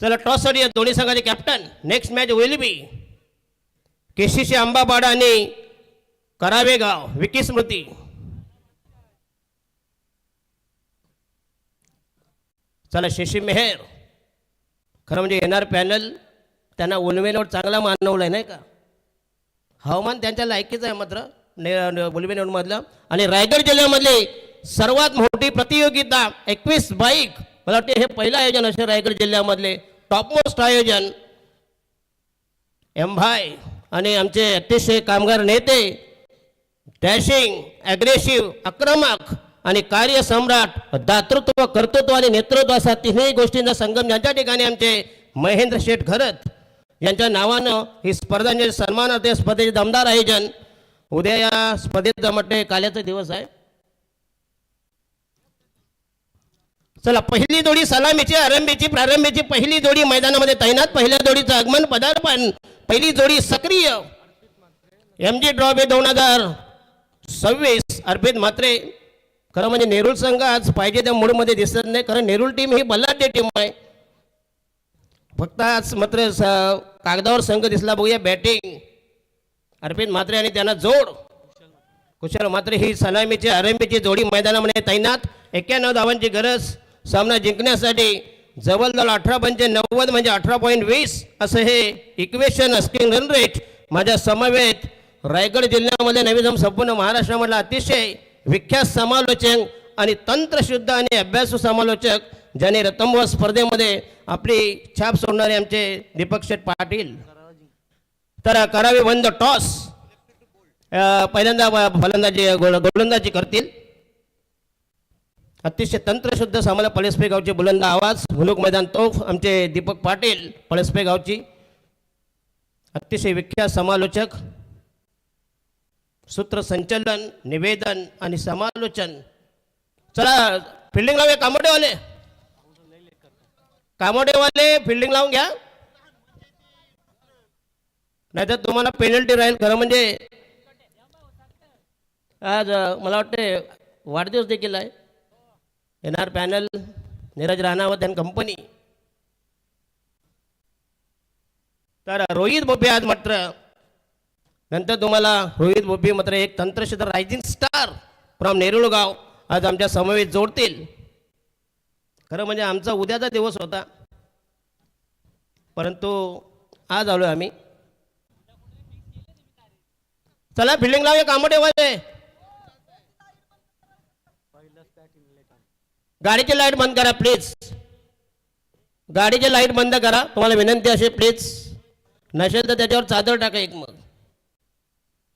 C: चला टॉससाठी दोन्ही संघाचे कॅप्टन. नेक्स्ट मॅच होईल बी केसीसी आंबापाडा आणि करावेगाव विकी स्मृती. चला शशी मेहर. खरं म्हणजे येणार पॅनल त्यांना उलवेनवर चांगला मानवलं आहे नाही का. हवामान त्यांच्या लायकीचं आहे मात्र उलवेनवरमधलं. आणि रायगड जिल्ह्यामधले सर्वात मोठी प्रतियोगिता 21 बाईक. मला वाटते हे पहिलं आयोजन असे रायगड जिल्ह्यामधले टॉपमोस्ट आयोजन. एमभाई आणि आमचे अतिशय कामगार नेते, डॅशिंग, ॲग्रेसिव्ह, आक्रमक आणि कार्यसम्राट, दातृत्व, कर्तृत्व आणि नेतृत्व असा तिन्ही गोष्टींचा संगम ज्यांच्या ठिकाणी आमचे महेंद्र शेठ घरत यांच्या नावानं ही स्पर्धांचे सन्मानार्थ स्पर्धेचे दमदार आयोजन. उद्या या स्पर्धेचा म्हटले काल्याचा दिवस आहे. चला पहिली जोडी सलामीची प्रारंभीची पहिली जोडी मैदानामध्ये तैनात. पहिल्या जोडीचं आगमन, पदार्पण. पहिली जोडी सक्रिय MG ड्रॉबे 2026 अर्पित म्हात्रे. खरं म्हणजे नेरूळ संघ आज पाहिजे त्या मूडमध्ये दिसत नाही. कारण नेरूळ टीम ही बलाढ्य टीम आहे. फक्त आज मात्र कागदावर संघ दिसला. बघूया बॅटिंग अर्पित म्हात्रे आणि त्यांना जोड कुशल म्हात्रे. ही सलामीची आरंभीची जोडी मैदानामध्ये तैनात. 91 धावांची गरज सामना जिंकण्यासाठी. जवळजवळ 18-90 म्हणजे 18.20 असं हे इक्वेशन अस्किंग रन रेट. माझ्या समवेत रायगड जिल्ह्यामध्ये नवीन संपूर्ण महाराष्ट्रामधला अतिशय विख्यात समालोचक आणि तंत्रशुद्ध आणि अभ्यासू समालोचक ज्याने रतनबुवा स्पर्धेमध्ये आपली छाप सोडणारे आमचे दीपक शेठ पाटील. तर करावे बंद टॉस. पहिल्यांदा गोलंदाजी करतील. अतिशय तंत्रशुद्ध सामाला पळसपे गावचे बुलंद आवाज. मुलुक मैदान तोफ आमचे दीपक पाटील पळसपे गावची. अतिशय विख्यात समालोचक. सूत्रसंचलन, निवेदन आणि समालोचन. चला फिल्डिंग लावूया. कामोडेवाले फिल्डिंग लावून घ्या, नाहीतर तुम्हाला पेनल्टी राहील. खरं म्हणजे आज मला वाटते वाढदिवस देखील आहे. येणार पॅनल नीरज राणावत आणि कंपनी. तर रोहित बोबे आज मात्र नंतर तुम्हाला रोहित बोबे मात्र एक तंत्रशुद्ध रायझिंग स्टार फ्रॉम नेरूळ गाव आज आमच्या समवेत जोडतील. खरं म्हणजे आमचा उद्याचा दिवस होता, परंतु आज आलो आम्ही. चला फिल्डिंग लावूया. कामोडेवाले गाडीची लाईट बंद करा प्लीज. गाडीची लाईट बंद करा. तुम्हाला विनंती असे प्लीज. नसेल तर त्याच्यावर चादर टाका एक. मग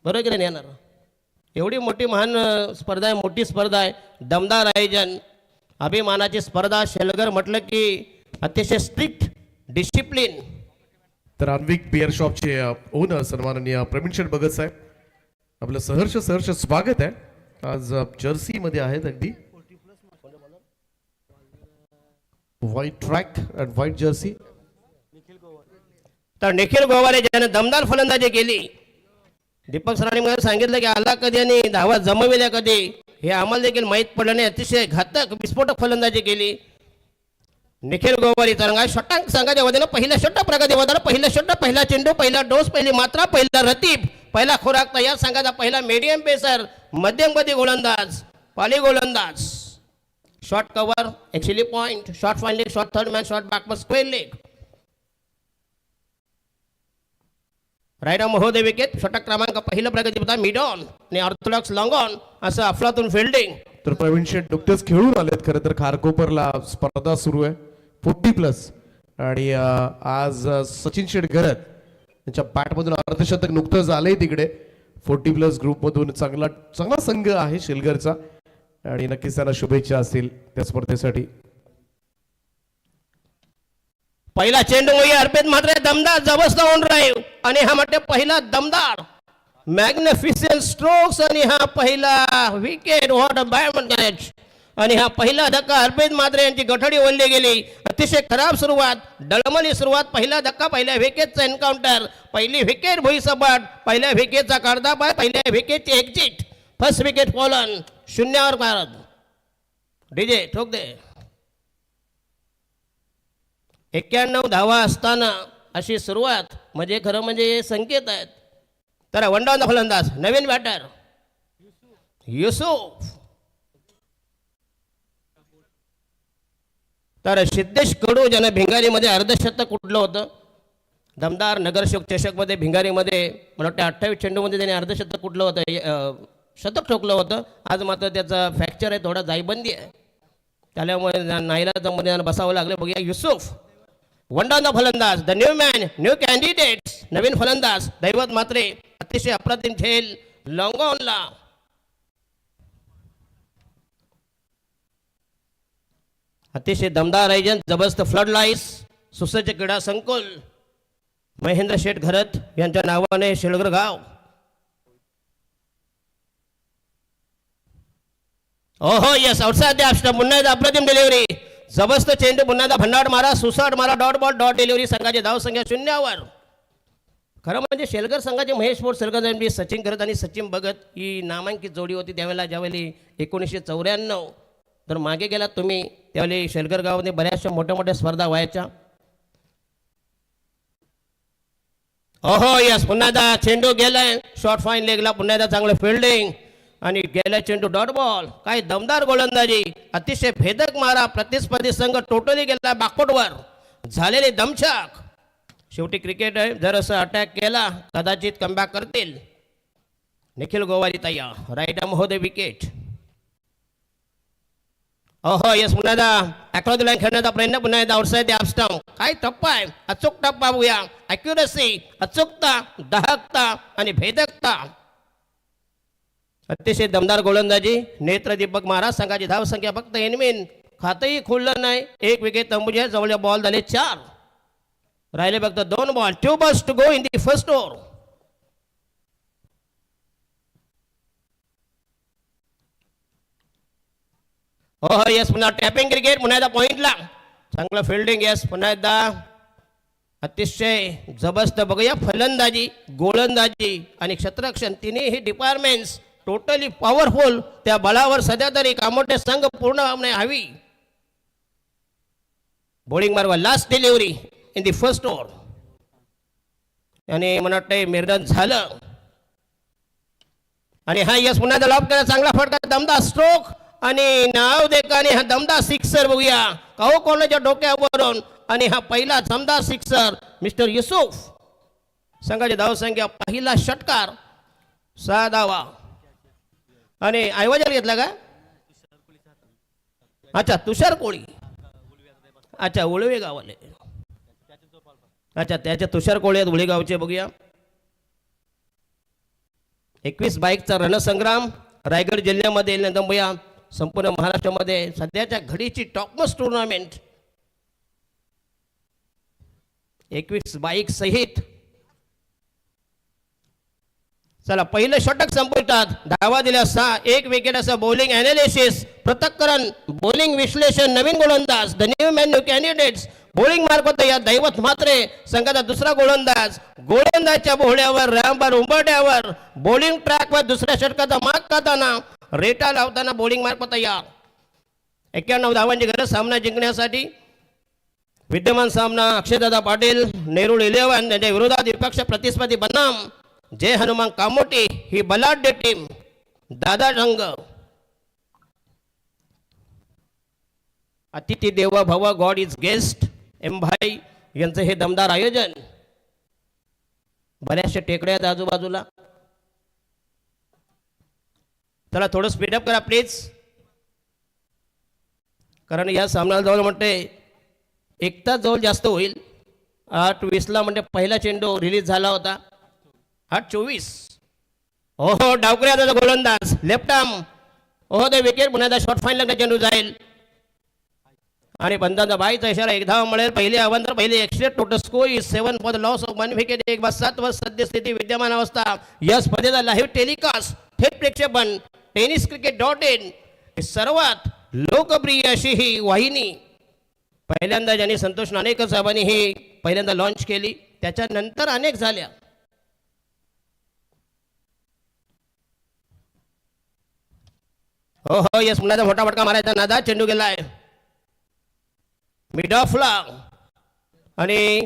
C: बरोबर की नाही येणार. एवढी मोठी महान स्पर्धा आहे, मोठी स्पर्धा आहे, दमदार आयोजन, अभिमानाची स्पर्धा. शेलगर म्हटलं की अतिशय स्ट्रिक्ट डिसिप्लिन.
A: तर अन्विक बिअर शॉपचे ओनर सन्माननीय प्रवीण शेठ भगत साहेब, आपलं सहर्ष स्वागत आहे. आज जर्सी मध्ये आहेत, अगदी white track and white Jersey.
C: तर निखिल गोवारे ज्याने दमदार फलंदाजी केली. दीपक सरांनी मला सांगितलं की आला कधी आणि धावा जमविल्या कधी हे आम्हाला देखील माहीत पडलं नाही. अतिशय घातक विस्फोटक फलंदाजी केली निखिल गोवारी. तरंगा षटक संघाच्या वतीनं पहिला षटक प्रगती वदार. पहिला षटक, पहिला चेंडू, पहिला डोस, पहिली मात्रा, पहिला रतीब, पहिला खुराक. या संघाचा पहिला मीडियम पेसर, मध्यमगती गोलंदाज, पाली गोलंदाज. Short cover, actually point, short fine leg, short third man, short backward square leg. रायडा महोदय विकेट. षटक क्रमांक पहिलं प्रगती होता मिड ऑन आणि ऑर्थोडॉक्स लॉंग ऑन असं अफलातून फिल्डिंग.
A: तर प्रवीण शेठ नुकतेच खेळून आलेत. खरं तर खारकोपरला स्पर्धा सुरू आहे 40+ आणि आज सचिन शेठ घरत त्यांच्या बॅटमधून अर्धशतक नुकतंच आलंय तिकडे. 40+ ग्रुपमधून चांगला संघ आहे शेलगरचा आणि नक्कीच त्यांना शुभेच्छा असतील त्या स्पर्धेसाठी.
C: पहिला चेंडू अर्पित मात्र दमदार जबरदस्त ऑन ड्राईव्ह आणि हा म्हणजे पहिला दमदार मॅग्निफिसेंट स्ट्रोक्स आणि हा पहिला wicket. What a bat catch. आणि हा पहिला धक्का हरप्रीत मात्रे यांची गठडी ओढली गेली. अतिशय खराब सुरुवात, डळमळी सुरुवात. पहिला धक्का, पहिल्या विकेटचा एन्काउंटर, पहिली विकेट भुईसपाट, पहिल्या विकेटचा काढदापाय, पहिल्या विकेटची एक्झिट. फर्स्ट विकेट फॉलन, शून्यावर भारत. डीजे ठोक दे. 91 धावा असताना अशी सुरुवात म्हणजे खरं म्हणजे संकेत आहेत. तर वन डाऊन फलंदाज नवीन बॅटर युसुफ. तर सिद्धेश कडू ज्यानं भिंगारीमध्ये अर्धशतक कुठलं होतं. दमदार नगरसेवक चषकमध्ये भिंगारीमध्ये मला वाटतं 28 चेंडूमध्ये त्याने अर्धशतक कुठलं होतं, शतक ठोकलं होतं. आज मात्र त्याचा फ्रॅक्चर आहे, थोडा जायबंदी आहे, त्यामुळे नाईलाजामध्ये बसावं लागलं. बघूया युसुफ वन डाऊन फलंदाज, the new man, new candidates, नवीन फलंदाज दैवत मात्रे. अतिशय अप्रतिम खेळ लॉंग ऑनला. अतिशय दमदार आयोजन, जबरदस्त फ्लड लाईट्स, सुसज्ज क्रीडा संकुल, महेंद्र शेठ घरत यांच्या नावाने शेळगर गाव. ओहो यस, आउटसाइड द ऑफ पुन्हा एकदा अप्रतिम डिलिव्हरी, जबरदस्त चेंडू, पुन्हा एकदा भंडाट मारा, सुसाट मारा, डॉट बॉल, डॉट डिलिव्हरी. संघाची धाव संख्या 0वर. खरं म्हणजे शेलगर संघाचे महेश पोट शेलगर सचिन करत आणि सचिन भगत ही नामांकित जोडी होती त्यावेळेला, ज्यावेळी 1994. तर मागे गेलात तुम्ही त्यावेळी शेलगर गावामध्ये बऱ्याचशा मोठ्या मोठ्या स्पर्धा व्हायच्या. ओहो यस, पुन्हा एकदा चेंडू गेलाय शॉर्ट फाईन लेगला, पुन्हा एकदा चांगलं फिल्डिंग आणि गेला चेंडू डॉट बॉल. काय दमदार गोलंदाजी, अतिशय भेदक मारा. प्रतिस्पर्धी संघ टोटली गेला बॅकफुटवर, झालेले दमछाक. शेवटी क्रिकेट आहे, जर असं अटॅक केला कदाचित कमबॅक करतील. निखिल गोवारी तयार, राईट आर्म हो दे विकेट. ओहो यस, पुन्हा एकदा अक्रॉस द लाईन खेळण्याचा प्रयत्न, पुन्हा एकदा आउटसाइड द ऑफ स्टंप. काय टप्पा आहे, अचूक टप्पा बघूया. अॅक्युरसी, अचूकता, दाहकता आणि भेदकता. अतिशय दमदार गोलंदाजी, नेत्रदीपक महाराज. संघाची धाव संख्या फक्त एनमिन, खातंही खुललं नाही. एक विकेट तंबूच्या जवळ बॉल झाले 4, राहिले फक्त 2 ball. 2 balls to go in the first over. हो यस, पुन्हा टॅपिंग क्रिकेट, पुन्हा एकदा पॉइंटला चांगलं फिल्डिंग. यस, पुन्हा एकदा अतिशय जबरदस्त. बघूया फलंदाजी, गोलंदाजी आणि क्षेत्ररक्षण तिन्ही डिपार्टमेंट्स टोटली पॉवरफुल. त्या बळावर सध्या तरी कामोठे संघ पूर्ण हवी. बॉलिंग मार्ग last delivery in the first over आणि मला वाटतं मिरदन झालं. आणि हा यस, पुन्हा एकदा लॉब केला, चांगला फटका, दमदार स्ट्रोक आणि नाव देकाने हा दमदार सिक्सर. बघूया काहो कोणाच्या डोक्यावरून आणि हा पहिला दमदार सिक्सर मिस्टर युसुफ. संघाची धाव संख्या, पहिला षटकार 6 धावा. आणि ऐवजार घेतला का? अच्छा, तुषार कोळी, अच्छा उळवे गावाले, अच्छा त्याच्या तुषार कोळी आहेत उळेगावचे. बघूया 21 बाईकचा रणसंग्राम रायगड जिल्ह्यामध्ये नंदंबया संपूर्ण महाराष्ट्रामध्ये सध्याच्या घडीची टॉपमोस्ट टुर्नामेंट. 21 बाईक सहित. चला पहिलं षटक संपुष्टात, धावा दिल्या 6, 1 विकेट. असं बॉलिंग अनालिसिस, पृथक्करण, बॉलिंग विश्लेषण, नवीन गोलंदाज, the new man, new candidates. Bowling मार्फत या दैवत मात्रे संघाचा दुसरा गोलंदाज. गोलंदाजच्या बोहळ्यावर, रॅम्पवर, उंबरठ्यावर, बॉलिंग ट्रॅकवर दुसऱ्या षटकाचा माग करताना, रेटा लावताना बॉलिंग मार्फत तयार. 91 धावांची गरज सामना जिंकण्यासाठी. विद्यमान सामना अक्षयदादा पाटील, नेरूळ 11 यांच्या विरोधात विपक्ष प्रतिस्पर्धी बनाम जय हनुमान कामोटी ही बलाढ्य टीम. दादा संघ अतिथी देवा भव, गॉड इज गेस्ट. एम भाई यांचं हे दमदार आयोजन. बऱ्याचशा टेकड्या आहेत आजूबाजूला. चला थोडं स्पीडअप करा प्लीज, कारण या सामन्याला जवळ म्हणते 1 तास जवळ जास्त होईल. 8:20 म्हणजे पहिला चेंडू रिलीज झाला होता. 8:24. ओहो डावकऱ्याचा गोलंदाज, लेफ्ट आर्म, ओहो द विकेट. पुन्हा एकदा शॉर्ट फाईन लागला चेंडू जाईल आणि पंचांचा बाईचा इशारा. 1 धाव मिळेल. पहिले आव्हान तर पहिले extra. Total score is 7 for the loss of 1 wicket. 1/7 वर सद्यस्थिती विद्यमान अवस्था. या स्पर्धेचा लाईव्ह टेलिकास्ट, थेट प्रेक्षेपण TennisCricket.in सर्वात लोकप्रिय अशी ही वाहिनी पहिल्यांदा ज्यांनी संतोष नाणेकर साहेबांनी ही पहिल्यांदा लॉन्च केली, त्याच्यानंतर अनेक झाल्या. हो हो, यस, पुन्हा मोठा फटका मारायचा नादा, चेंडू गेलाय मिड ऑफला आणि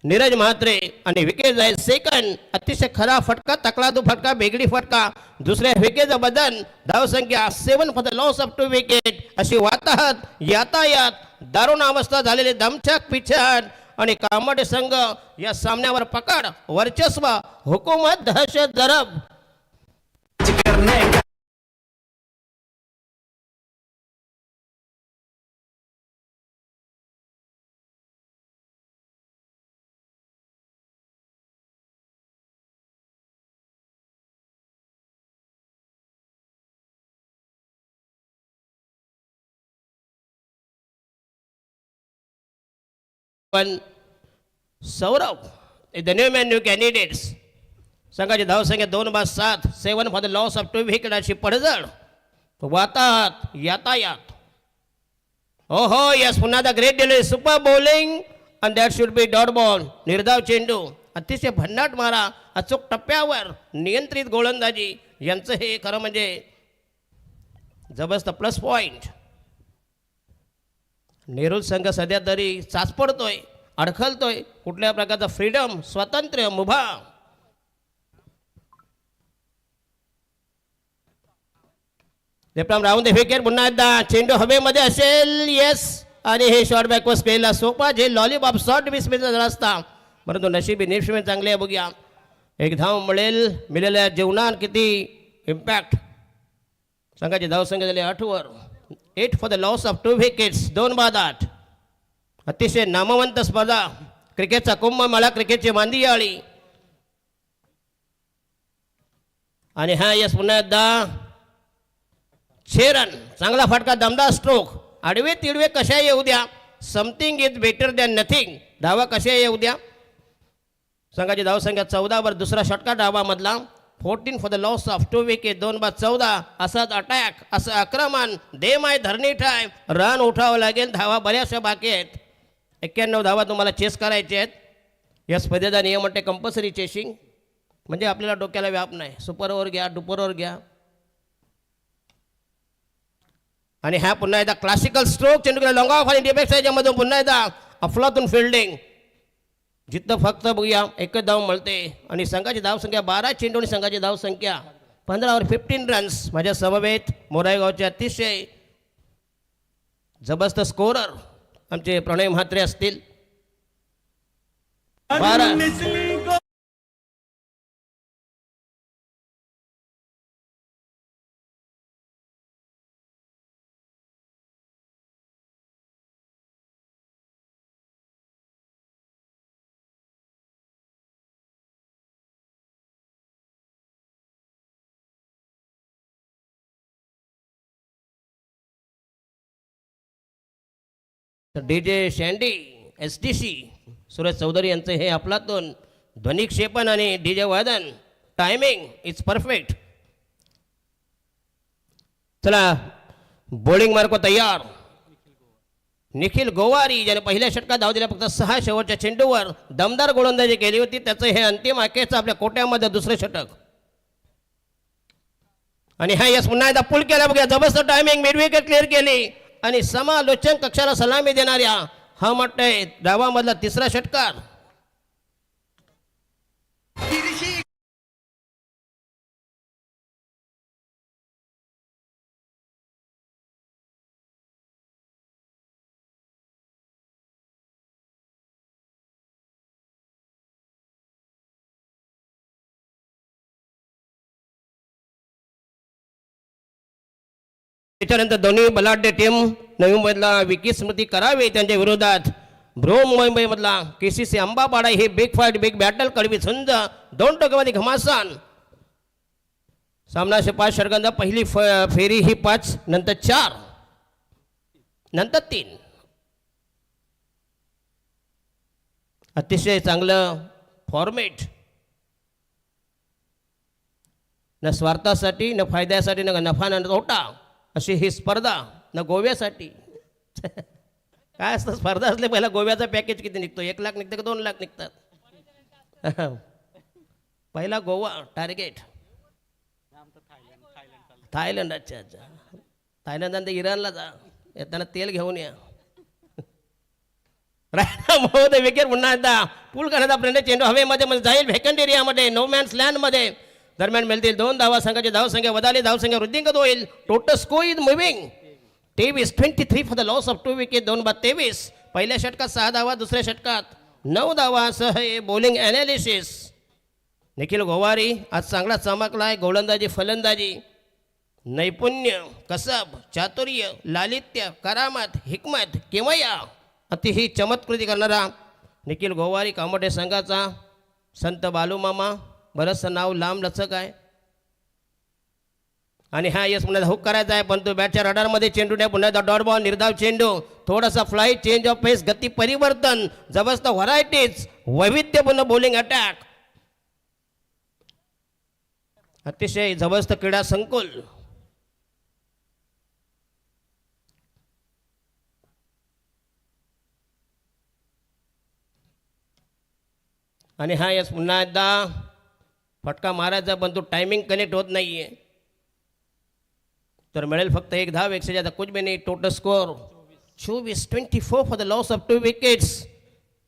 C: नीरज म्हात्रे आणि विकेट जाईल सेकंड. अतिशय खरा फटका, तकला तो फटका, बेगडी फटका, दुसऱ्या विकेटचं बदल. धावसंख्या 7 for the loss of 2 wicket. अशी वाताहत यातायात दारुण अवस्था झालेले दमछाक पिछाड आणि कामोठे संघ या सामन्यावर पकड, वर्चस्व, हुकूमत, दहशत, जरब. पण Saurabh the new man new candidates संघाची धावसंख्या 2-7, 7 for the loss of 2 wicket. अशी पडझड, वाताहत यातायात. हो हो, यस, पुन्हा the great delay, super bowling and that should be dot ball. निर्धाव चेंडू, अतिशय भन्नाट मारा, अचूक टप्प्यावर नियंत्रित गोलंदाजी, यांचं हे खरं म्हणजे जबरदस्त प्लस पॉइंट. नेहरू संघ सध्या तरी चाचपडतोय, अडखलतोय, कुठल्या प्रकारचा फ्रीडम, स्वातंत्र्य, मुभा. राहून दे विकेट. पुन्हा एकदा चेंडू हवेमध्ये असेल, येस, आणि हे शॉर्ट बॅकवर स्पेलला सोपा जे लॉलीपॉप शॉर्ट विस्मित झाला असता, परंतु नशीबी निष्मित चांगले आहे. बघूया एक धाव मिळेल, मिळालेल्या जेवणात किती इम्पॅक्ट. संघाची धावसंख्या झाली 8वर, 8 for the loss of 2 wickets, 2-8. अतिशय नामवंत स्पर्धा, क्रिकेटचा कुंभमेळा, क्रिकेटची मांदी आळी. आणि हा यस, पुन्हा एकदा 6 रन, चांगला फटका, दमदार स्ट्रोक. आडवे तिडवे कशा येऊ द्या, something is better than nothing. धावा कशा येऊ द्या. संघाची धावसंख्या 14वर, दुसरा षटकार डावामधला, 14 for the loss of 2 wicket, 2-14. असाच अटॅक, असं आक्रमण, दे माय धरणी टाइम, रन उठावं लागेल. धावा बऱ्याचशा बाकी आहेत, 91 धावा तुम्हाला चेस करायचे आहेत. या स्पर्धेचा नियम म्हणते कंपल्सरी चेसिंग, म्हणजे आपल्याला डोक्याला व्याप नाही. सुपर ओव्हर घ्या, डुपर ओव्हर घ्या. आणि हा पुन्हा एकदा क्लासिकल स्ट्रोक, चेंडू केला लॉंग ऑफ आणि डिबेक्स याच्यामधून पुन्हा एकदा अफलातून फिल्डिंग. जिथं फक्त बघूया एकच धाव मिळते. आणि संघाची धावसंख्या 12 चेंडू आणि संघाची धावसंख्या 15वर 15 रन्स. माझ्या समवेत मोराईगावचे अतिशय जबरदस्त स्कोरर आमचे प्रणय म्हात्रे असतील. 12 DJ शँडी, STC सुरेश चौधरी यांचं हे आपलातून ध्वनिक्षेपण आणि DJ वादन, टायमिंग इज परफेक्ट. चला बॉलिंग मार्को तयार. निखिल गोवारी ज्याने पहिल्या षटकात धाव दिल्या, फक्त 6 शेवटच्या चेंडूवर दमदार गोलंदाजी केली होती. त्याचं हे अंतिम अखेरचं आपल्या कोट्यामध्ये दुसरे षटक. आणि हा यस, पुन्हा एकदा पुल केला. बघा जबरदस्त टायमिंग, मिड विकेट क्लिअर केली आणि समालोचन कक्षाला सलामी देणाऱ्या हा म्हणतोय डावामधला तिसरा षटकार. त्याच्यानंतर दोन्ही बलाढ्य टीम नवी मुंबईतला विकी स्मृती करावे त्यांच्या विरोधात मुंबईमधला KCC अंबापाडा ही बिग फाईट, बिग बॅटल, कडवी झुंज, 2 टोकामध्ये घमासान. सामना 5 षटकांचा. पहिली फेरी ही 5, नंतर 4, नंतर 3. अतिशय चांगलं फॉर्मेट, न स्वार्थासाठी, न फायद्यासाठी, न नफा न तोटा अशी ही स्पर्धा ना गोव्यासाठी. काय असतं स्पर्धा असले पहिला गोव्याचा पॅकेज किती निघतो, 1 लाख निघतं का 2 लाख निघतात. पहिला गोवा टार्गेट. थायलंड. अच्छा अच्छा, थायलंड इराणला जा, येताना तेल घेऊन या. महोदय विकेट पुन्हा एकदा पूल करण्याचा प्रयत्न, चेंडू हवेमध्ये जाईल व्हेकंट एरियामध्ये, नो मॅन्स लँडमध्ये. दरम्यान मिळतील 2 धावा, संघाची धावसंख्या वधाली, धावसंख्या वृद्धिंगत होईल. Total score is moving 23 for the loss of 2 wicket. 2 बाद 23. पहिल्या षटकात 6 धावा, दुसऱ्या षटकात 9 धावा सह हे बॉलिंग ॲनालिसिस. निखिल गोवारी आज चांगला चमकलाय. गोलंदाजी फलंदाजी नैपुण्य, कसब, चातुर्य, लालित्य, करामत, हिकमत, किमया अतिही चमत्कृती करणारा निखिल गोवारी कामोठे संघाचा. संत बालूमामा, बरंचसं नाव लांब लचक आहे. आणि हा यस पुन्हा हुक करायचा आहे, पण तो बॅटच्या रडारमध्ये चेंडू नाही. पुन्हा डॉट बॉल, निर्धाव चेंडू, थोडासा फ्लाईट, चेंज ऑफ पेस, गती परिवर्तन, जबरदस्त व्हरायटीज, वैविध्यपूर्ण बॉलिंग अटॅक. अतिशय जबरदस्त क्रीडा संकुल. आणि हा यस पुन्हा एकदा फटका मारायचा, पण तो टायमिंग कनेक्ट होत नाहीये, तर मिळेल फक्त 1 धाव. 1 से ज्यादा कुछ भी नहीं. Total score 24 for the loss of 2 wickets.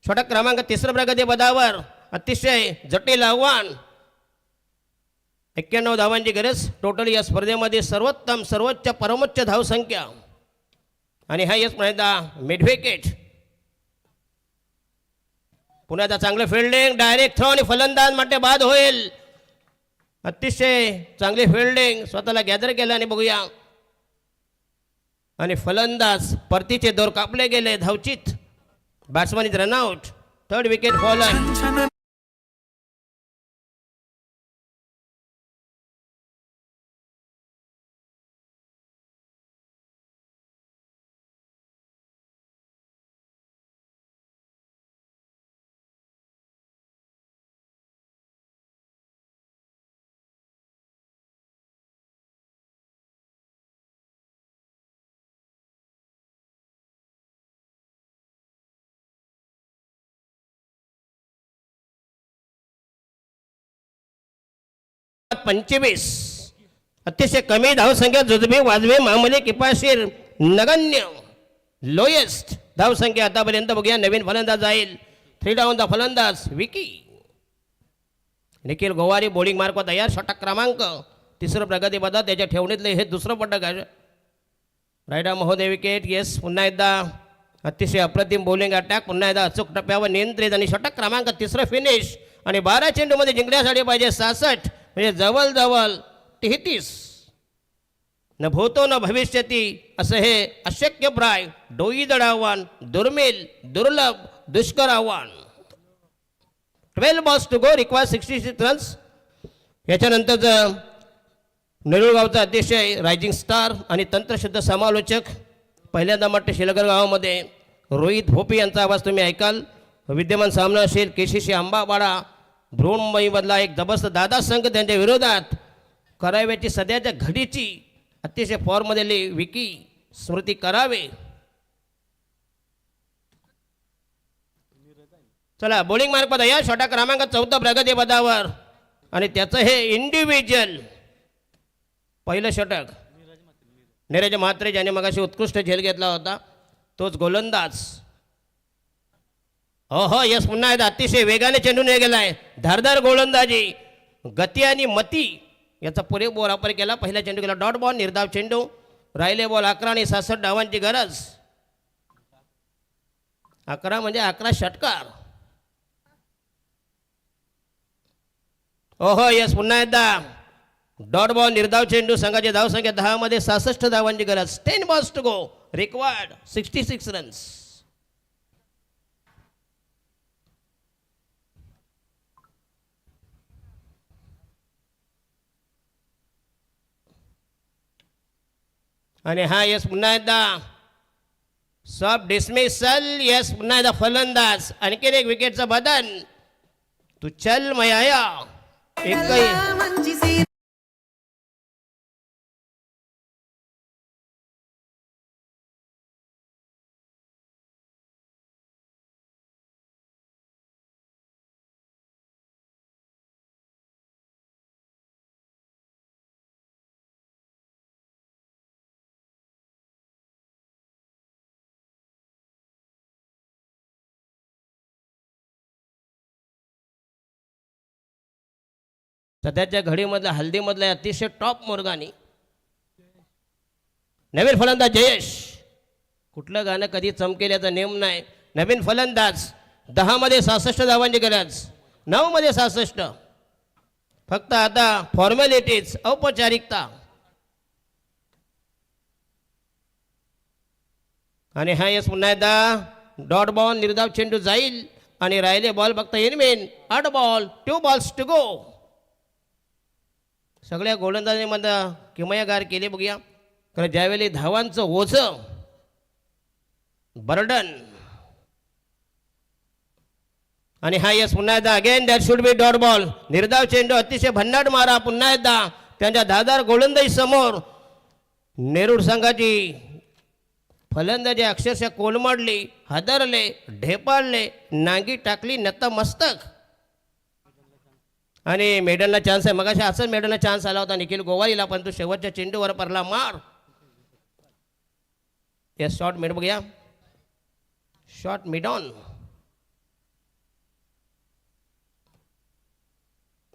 C: षटक क्रमांक 3 प्रगती पदावर. अतिशय जटिल आव्हान. 91 धावांची गरज. टोटल या स्पर्धेमध्ये सर्वोत्तम, सर्वोच्च, परमोच्च धावसंख्या. आणि हा यस पुन्हा एकदा मिड विकेट. पुन्हा एकदा चांगलं फिल्डिंग, डायरेक्ट थ्रो आणि फलंदाज માટે बाद होईल. अतिशय चांगली फिल्डिंग, स्वतःला गॅदर केलं. आणि बघूया, आणि फलंदाज परतीचे दोर कापले गेले. धावचित, batsman is run out. 3rd wicket fallen. पंचवीस. अतिशय कमी धावसंख्या, जुजबी, वाजवी, मामूली, किफायतशीर, नगण्य, लोएस्ट धावसंख्या आतापर्यंत. बघूया नवीन फलंदाज जाईल. 3 डाऊनचा फलंदाज विकी. निखिल गोवारी बॉलिंग मार्क तयार. षटक क्रमांक 3 प्रगती पदात. त्याच्या ठेवणीतले हे 2रं पटक आहे. रायडा महोदय विकेट. येस, पुन्हा एकदा अतिशय अप्रतिम बॉलिंग अटॅक. पुन्हा एकदा अचूक टप्प्यावर नियंत्रित. आणि षटक क्रमांक 3 फिनिश. आणि 12 चेंडूमध्ये जिंकण्यासाठी पाहिजे 66, म्हणजे जवळजवळ 33. न भूतो न भविष्यती असं हे अशक्यप्राय, डोईजड आव्हान, दुर्मिळ, दुर्लभ, दुष्कर आव्हान. 12 balls to go, require 66 runs. याच्यानंतरचं नेरुळगावचा अतिशय रायझिंग स्टार आणि तंत्रशुद्ध समालोचक, पहिल्यांदा म्हटलं शिलगर गावामध्ये रोहित भोपी यांचा आवाज तुम्ही ऐकाल. विद्यमान सामना असेल केसीसी आंबापाडा भ्रूणमयीमधला एक जबरदस्त दादा संघ त्यांच्या विरोधात. कराव्याची सध्याच्या घडीची अतिशय फॉर्ममधली विकी स्मृती करावे. चला बॉलिंग मार्क पदा या. षटक क्रमांक 14 प्रगती पदावर. आणि त्याचं हे इंडिव्हिज्युअल पहिलं षटक. नीरज म्हात्रे ज्याने मगाशी उत्कृष्ट झेल घेतला होता, तोच गोलंदाज. हो यस, पुन्हा एकदा अतिशय वेगाने चेंडू ने गेलाय. धारदार गोलंदाजी, गती आणि मती याचा पुरेपूर वापर केला. पहिला चेंडू केला डॉट बॉल, निर्धाव चेंडू. राहिले बॉल 11 आणि 66 धावांची गरज. 11 म्हणजे 11 षटकार. ओहो यस, पुन्हा एकदा डॉट बॉल, निर्धाव चेंडू. संघाची धावसंख्या 10 मध्ये 66 धावांची गरज. 10 balls to go, required 66 runs. आणि हा यस पुन्हा एकदा सब डिसमिसल. यस, पुन्हा एकदा फलंदाज. आणखीन एक विकेटचं बदन. तू चल मयाया. एकही सध्याच्या घडीमधला हल्दीमधला अतिशय टॉप मुरगानी नवीन फलंदाज जयेश. कुठलं गाणं कधी चमकेल याचा नेम नाही. नवीन फलंदाज 10 मध्ये 66 धावांची गरज, 9 मध्ये 66. फक्त आता फॉर्मॅलिटीज, औपचारिकता. आणि हा यस पुन्हा एकदा डॉट बॉल, निर्धाव चेंडू जाईल आणि राहिले बॉल फक्त इनमेन. 8 बॉल 2 बॉल्स टू गो. सगळ्या गोलंदाजीमध्ये किमयागार केले बघूया. कारण ज्यावेळी धावांचं ओझं, बर्डन. आणि हा यस पुन्हा एकदा again that should be dot ball. निर्धाव चेंडू, अतिशय भन्नाट मारा. पुन्हा एकदा त्यांच्या धारदार गोलंदाजी समोर नेरूळ संघाची फलंदाजी अक्षरशः कोलमडली, हादरले, ढेपाळले, नांगी टाकली नतमस्तक. आणि मेडलला चान्स आहे. मगाशी असंच मेडलला चान्स आला होता निखिल गोवारीला, पण तो शेवटच्या चेंडूवर पडला मार. यस शॉट मिड बघूया. Shot mid on.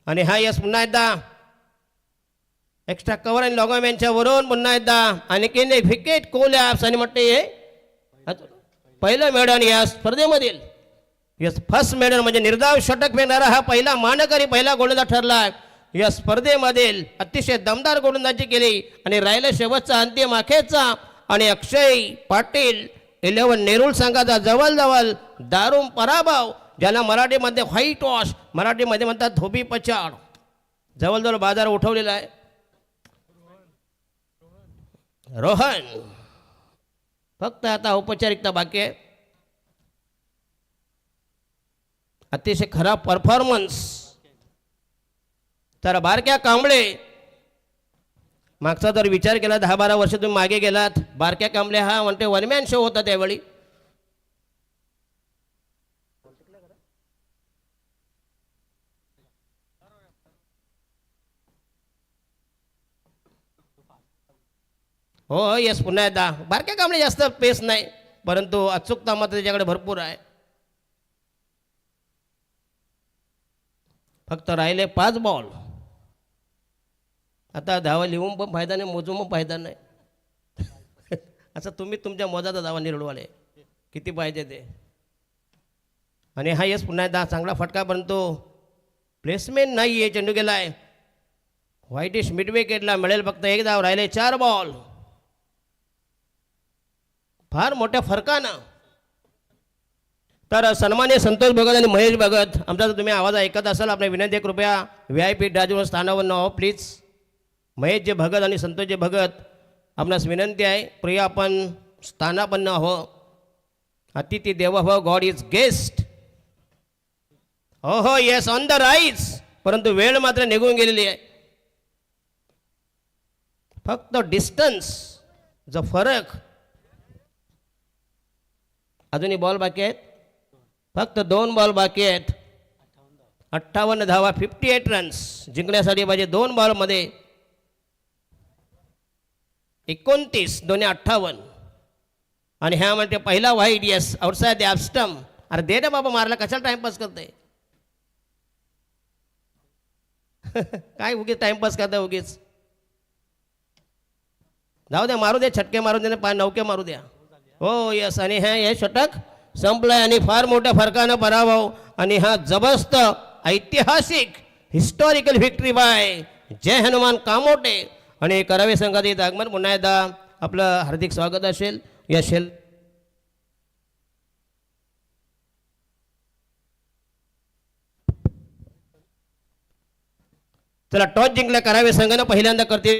C: आणि हा यस पुन्हा एकदा एक्स्ट्रा कव्हर आणि लॉगमॅनच्या वरून पुन्हा एकदा आणखीन एक विकेट कोलॅप्स. आणि म्हणते हे पहिलं मेडन या स्पर्धेमधील. यस फर्स्ट मेडल म्हणजे निर्धाव षटक फेकणारा हा पहिला मानकरी, पहिला गोलंदाज ठरला या स्पर्धेमधील. अतिशय दमदार गोलंदाजी केली. आणि राहिलं शेवटचा अंतिम आखेचा. आणि अक्षय पाटील 11 नेरूळ संघाचा जवळजवळ दारुण पराभव, ज्याला मराठीमध्ये व्हाईट वॉश, मराठीमध्ये म्हणतात धोबी पछाड, जवळजवळ बाजार उठवलेला आहे. रोहन फक्त आता औपचारिकता बाकी आहे. अतिशय खराब परफॉर्मन्स. तर बारक्या कांबळे, मागचा जर विचार केला 10-12 वर्ष तुम्ही मागे गेलात, बारक्या कांबळे हा म्हणते वनमॅन शो होता त्यावेळी. हो यस पुन्हा एकदा बारक्या कांबळे जास्त पेस नाही, परंतु अचूकता मात्र त्याच्याकडे भरपूर आहे. फक्त राहिले 5 बॉल. आता धावा लिहून पण फायदा नाही, मोजून पण फायदा नाही. असं तुम्ही तुमच्या मोजाचा धावा निरळवाले किती पाहिजे ते. आणि हा यस पुन्हा एकदा चांगला फटका, परंतु प्लेसमेंट नाही आहे. चेंडू गेला आहे व्हाईटिश मिड विकेटला. मिळेल फक्त 1 धाव. राहिले 4 बॉल. फार मोठ्या फरकानं. तर सन्मान्य संतोष भगत आणि महेश भगत, आमचा जर तुम्ही आवाज ऐकत असाल, आपल्या विनंती आहे कृपया VIP डाजवर स्थानावर नाव प्लीज. महेशजी भगत आणि संतोषजी भगत, आपणास विनंती आहे प्रिय आपण स्थानापन्न हो. अतिथी देवो भव, गॉड इज गेस्ट. हो हो येस ऑन द राईज. परंतु वेळ मात्र निघून गेलेली आहे. फक्त डिस्टन्स जो फरक. अजूनही बॉल बाकी आहेत. फक्त 2 बॉल बाकी आहेत. 58 धावा, 58 रन्स जिंकण्यासाठी पाहिजे. 2 बॉलमध्ये 29, दोन्ही 58. आणि ह्या म्हणते पहिला wide. Yes outside the off stump. अरे दे ना बाबा, मारला कशाला टाइमपास करते. काय उगीच टाइमपास करता उगीच. जाऊ द्या, मारू द्या, छटके मारू द्या, 5 नौके मारू द्या. हो यस. आणि हे षटक संपलंय आणि फार मोठ्या फरकानं पराभव. आणि हा जबरदस्त ऐतिहासिक हिस्टॉरिकल व्हिक्टरी बाय जय हनुमान कामोटे. आणि करावे संघाचे आगमन. पुन्हा एकदा आपलं हार्दिक स्वागत असेल या चला टॉस जिंकला करावे संघानं पहिल्यांदा करते.